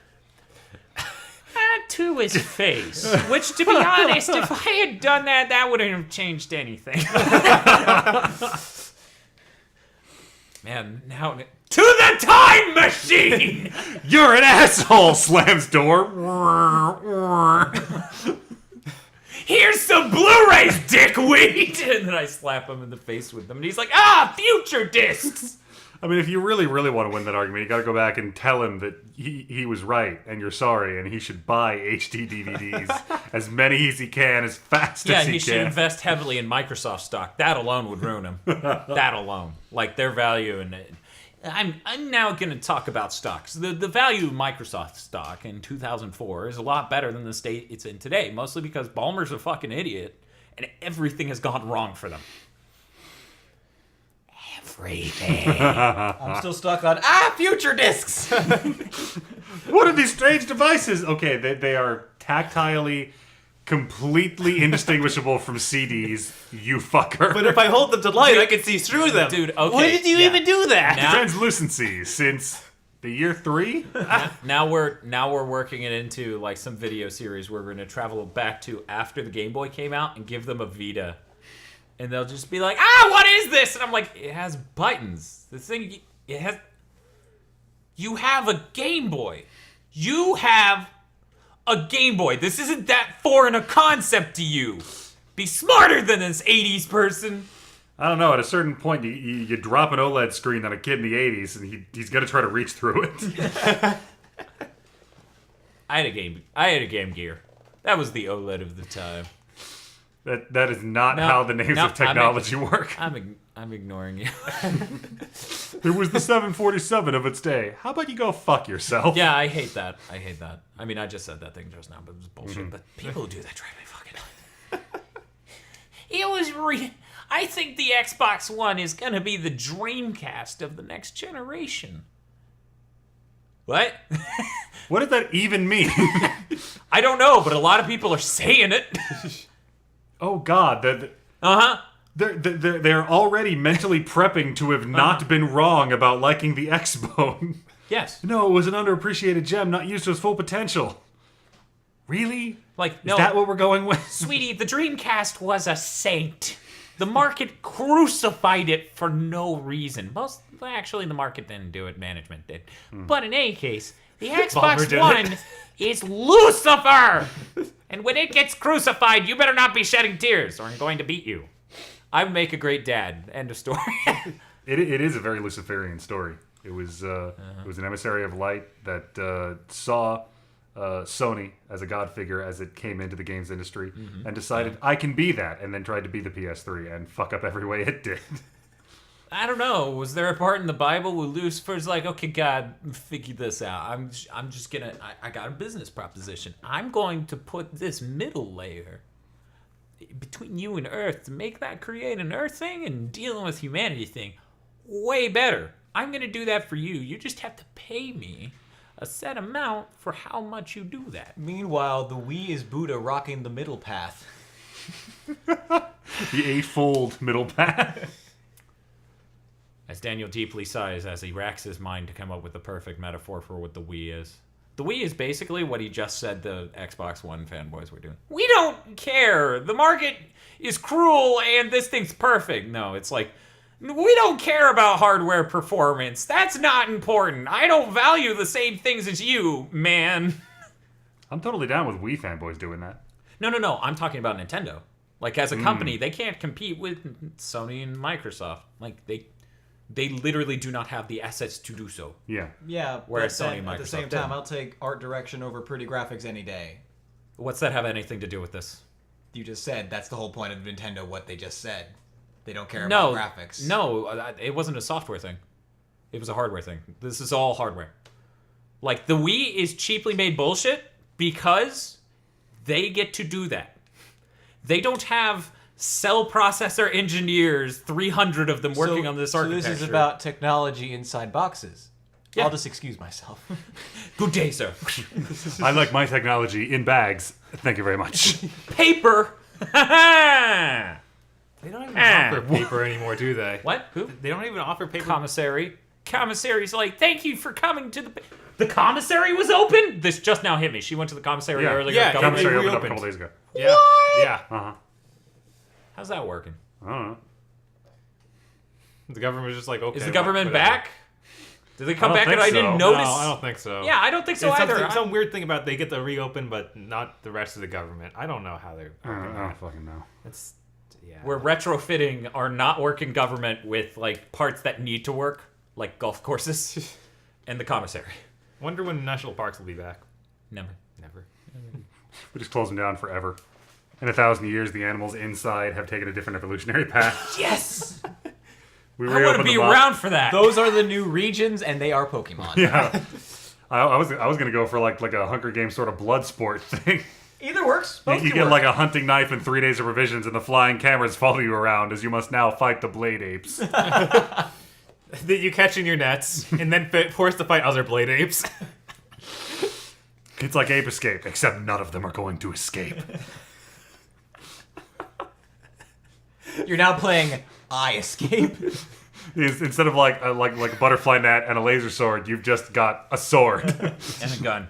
To his face. Which, to be honest, if I had done that, that wouldn't have changed anything. Man, now to the time machine! You're an asshole! Slams door. Here's some Blu-rays, dickweed! And then I slap him in the face with them, and he's like, ah, future discs! I mean, if you really, really want to win that argument, you got to go back and tell him that he was right and you're sorry, and he should buy HD DVDs as many as he can, as fast Yeah, as he he should can. invest heavily in Microsoft stock. That alone would ruin him. That alone. Like, their value in it. I'm now going to talk about stocks. The value of Microsoft stock in 2004 is a lot better than the state it's in today, mostly because Ballmer's a fucking idiot, and everything has gone wrong for them. Everything. I'm still stuck on future discs. What are these strange devices? Okay, they are tactilely, completely indistinguishable from CDs, you fucker. But if I hold them to light, I can see through them. Dude, okay. When did you yeah. even do that? Now- Translucency since the year 3? Now we're working it into like some video series where we're going to travel back to after the Game Boy came out and give them a Vita. And they'll just be like, what is this? And I'm like, it has buttons. The thing, it has... You have a Game Boy. You have a Game Boy. This isn't that foreign a concept to you. Be smarter than this 80s person. I don't know, at a certain point, you drop an OLED screen on a kid in the 80s, and he's going to try to reach through it. I had a Game Gear. That was the OLED of the time. That is not No, how the names no, of technology work. I'm ignoring you. It was the 747 of its day. How about you go fuck yourself? Yeah, I hate that. I mean, I just said that thing just now, but it was bullshit. But people who do that drive me fucking nuts. I think the Xbox One is gonna be the Dreamcast of the next generation. What? What does that even mean? I don't know, but a lot of people are saying it. Oh God, Uh-huh. they're already mentally prepping to have not been wrong about liking the X-Bone. Yes. No, it was an underappreciated gem, not used to its full potential. Really? Like, no. Is that what we're going with? Sweetie, the Dreamcast was a saint. The market crucified it for no reason. Actually, the market didn't do it, management did. But in any case, the Xbox did One it. is Lucifer! And when it gets crucified, you better not be shedding tears, or I'm going to beat you. I would make a great dad. End of story. It is a very Luciferian story. It was an emissary of light that saw Sony as a god figure as it came into the games industry and decided, I can be that, and then tried to be the PS3 and fuck up every way it did. I don't know. Was there a part in the Bible where Lucifer's like, okay, God, figure this out. I'm just gonna. I got a business proposition. I'm going to put this middle layer between you and Earth to make that create an Earth thing and dealing with humanity thing way better. I'm gonna do that for you. You just have to pay me a set amount for how much you do that. Meanwhile, the Wii is Buddha rocking the middle path. The eightfold middle path. As Daniel deeply sighs as he racks his mind to come up with the perfect metaphor for what the Wii is. The Wii is basically what he just said the Xbox One fanboys were doing. We don't care. The market is cruel and this thing's perfect. No, it's like, we don't care about hardware performance. That's not important. I don't value the same things as you, man. I'm totally down with Wii fanboys doing that. No. I'm talking about Nintendo. Like, as a company, they can't compete with Sony and Microsoft. Like, they literally do not have the assets to do so. Yeah. Yeah, Whereas but Sony then and at the Microsoft same did. time, I'll take art direction over pretty graphics any day. What's that have anything to do with this? You just said that's the whole point of Nintendo, what they just said. They don't care No, about graphics. No, it wasn't a software thing. It was a hardware thing. This is all hardware. Like, the Wii is cheaply made bullshit because they get to do that. They don't have cell processor engineers, 300 of them working on this architecture. So this is about technology inside boxes. Yeah. I'll just excuse myself. Good day, sir. I like my technology in bags. Thank you very much. Paper. They don't even offer paper anymore, do they? What? Who? They don't even offer paper. Commissary. Commissary's like, thank you for coming to the... The commissary was open? This just now hit me. She went to the commissary Yeah. earlier. Yeah, Government- Commissary it opened up a reopened. couple days ago. Yeah. Yeah. Uh-huh. How's that working? I don't know. The government was just like, okay. Is the government whatever. back? Did they come I don't back and think I didn't so. notice? No, I don't think so. Yeah, I don't think so It's either. some weird thing about they get to reopen, but not the rest of the government. I don't know how they're. I don't fucking know. It's yeah. We're retrofitting our not working government with like parts that need to work, like golf courses, and the commissary. Wonder when national parks will be back. Never. Never. We just close them down forever. In 1,000 years, the animals inside have taken a different evolutionary path. Yes! We I want to reopen be them up. around for that. Those are the new regions, and they are Pokemon. Yeah. I was gonna go for like a Hunger Games sort of blood sport thing. Either works. Both You can get work. like a hunting knife and 3 days of revisions, and the flying cameras follow you around as you must now fight the blade apes. That you catch in your nets, and then forced to fight other blade apes. It's like Ape Escape, except none of them are going to escape. You're now playing I Escape. Instead of like a butterfly net and a laser sword, you've just got a sword. And a gun.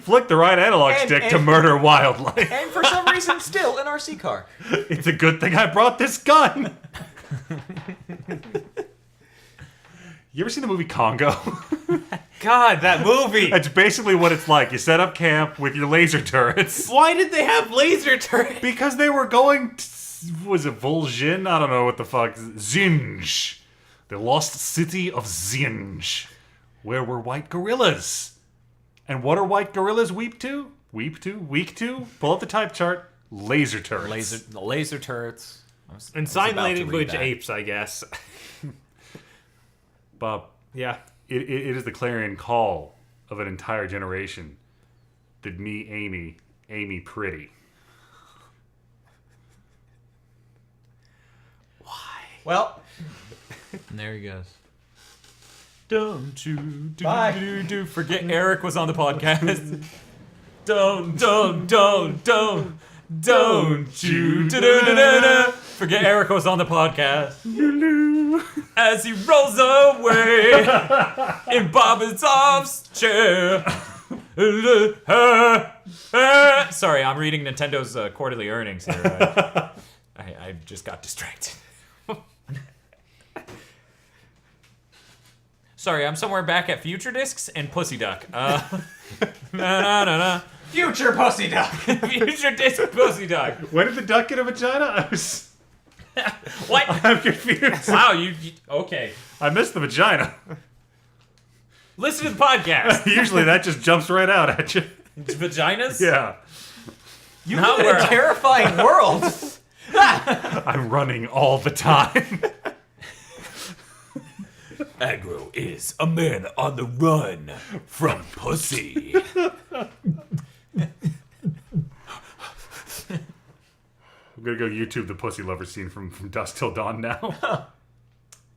Flick the right analog stick to murder wildlife. And for some reason, still an RC car. It's a good thing I brought this gun. You ever seen the movie Congo? God, that movie. That's basically what it's like. You set up camp with your laser turrets. Why did they have laser turrets? Because they were going to, was it Vol'jin? I don't know what the fuck. Zinj. The lost city of Zinj. Where were white gorillas? And what are white gorillas weak to? Weak to? Pull up the type chart. Laser turrets. Laser turrets. And sign about to read language that. apes, I guess. Bob, Yeah. it is the clarion call of an entire generation. Did me, Amy pretty. Well, And there he goes. Don't Do, Bye. do. Forget Eric was on the podcast. Don't you. Da-da-da-da-da. Forget Eric was on the podcast. As he rolls away in Bobbins chair. Sorry, I'm reading Nintendo's quarterly earnings here. I just got distracted. Sorry, I'm somewhere back at Future Discs and Pussy Duck. No. Future Pussy Duck. Future Disc Pussy Duck. When did the duck get a vagina? What? I'm confused. Wow, okay. I missed the vagina. Listen to the podcast. Usually that just jumps right out at you. Vaginas? Yeah. You Not live in where- a terrifying world. I'm running all the time. Agro is a man on the run from pussy. I'm gonna go YouTube the pussy lover scene from Dusk Till Dawn now.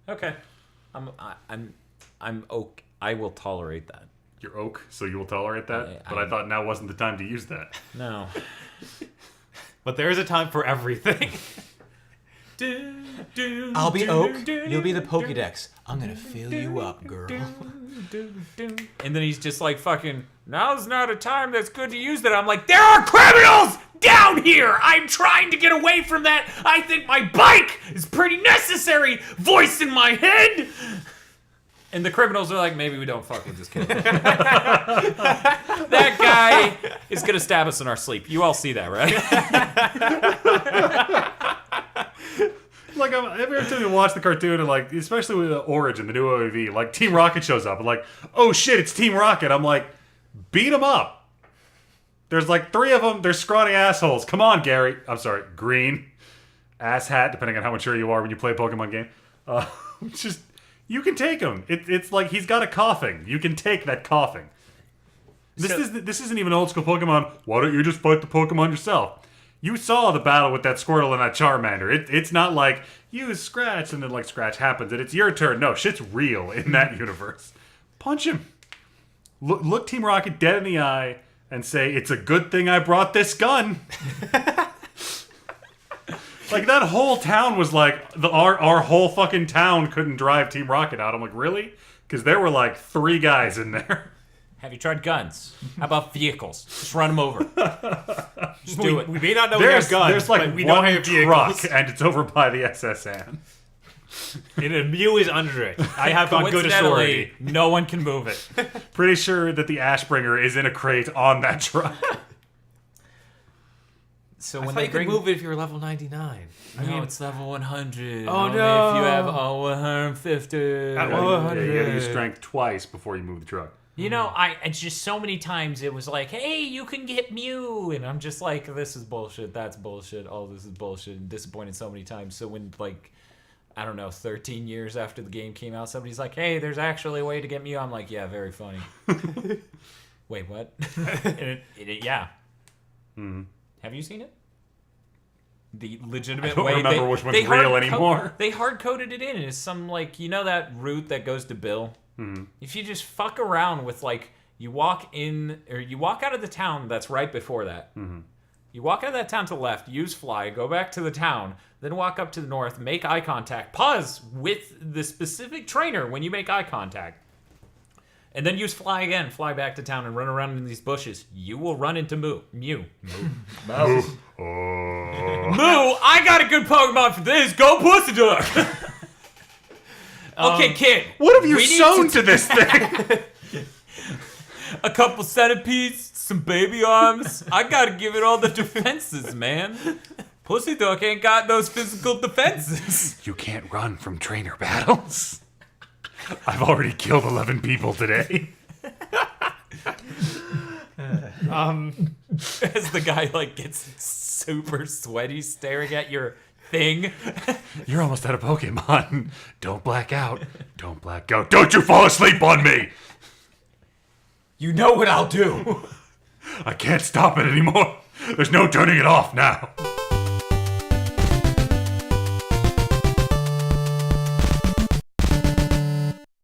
Okay. I'm okay. I will tolerate that. You're oak, so you will tolerate that. But I thought now wasn't the time to use that. No. But there is a time for everything. I'll be Oak. You'll be the Pokédex. I'm gonna fill you up, girl. And then he's just like, fucking, now's not a time that's good to use that. I'm like, there are criminals down here. I'm trying to get away from that. I think my bike is pretty necessary. Voice in my head. And the criminals are like, maybe we don't fuck with this kid. That guy is gonna stab us in our sleep. You all see that, right? Like, every time you watch the cartoon, and like, especially with Origin, the new OAV, like Team Rocket shows up, and like, oh shit, it's Team Rocket. I'm like, beat them up. There's like 3 of them. They're scrawny assholes. Come on, Gary. I'm sorry, Green, ass hat, depending on how mature you are when you play a Pokemon game. Just you can take him. It's like he's got a coughing. You can take that coughing. This isn't even old school Pokemon. Why don't you just fight the Pokemon yourself? You saw the battle with that Squirtle and that Charmander. It's not like, use Scratch, and then, like, Scratch happens, and it's your turn. No, shit's real in that universe. Punch him. Look Team Rocket dead in the eye and say, it's a good thing I brought this gun. Like, that whole town was like, our whole fucking town couldn't drive Team Rocket out. I'm like, really? Because there were, like, 3 guys in there. Have you tried guns? How about vehicles? Just run them over. Just do it. We may not know we have guns, there's like but we know one we have truck, vehicles. and it's over by the SSN. And a Mew is under it. I have on good Coincidentally, authority. no one can move it. Pretty sure that the Ashbringer is in a crate on that truck. So I when thought they you bring, could move it if you're level 99. I mean, it's level 100. Oh, Only no. if you have 150. At Yeah, 100. you gotta use strength twice before you move the truck. You know, it's just so many times it was like, hey, you can get Mew. And I'm just like, this is bullshit. That's bullshit. All this is bullshit. And disappointed so many times. So when, like, I don't know, 13 years after the game came out, somebody's like, hey, there's actually a way to get Mew. I'm like, yeah, very funny. Wait, what? And yeah. Mm-hmm. Have you seen it? The legitimate I don't way. remember which one's real anymore. They hard-coded it in. It's some, like, you know that route that goes to Bill? Mm-hmm. If you just fuck around with, like, you walk in, or you walk out of the town that's right before that. Mm-hmm. You walk out of that town to the left, use fly, go back to the town, then walk up to the north, make eye contact, pause with the specific trainer when you make eye contact. And then use fly again, fly back to town and run around in these bushes. You will run into Mew. Moo. Moo, I got a good Pokemon for this. Go Pussy Duck. Okay, kid. What have you we need sewn to this thing? A couple centipedes, some baby arms. I gotta give it all the defenses, man. Pussy Duck ain't got those physical defenses. You can't run from trainer battles. I've already killed 11 people today. As the guy, like, gets super sweaty staring at your thing. You're almost out of Pokemon. Don't black out. Don't black out. Don't you fall asleep on me! You know what I'll do. I can't stop it anymore. There's no turning it off now.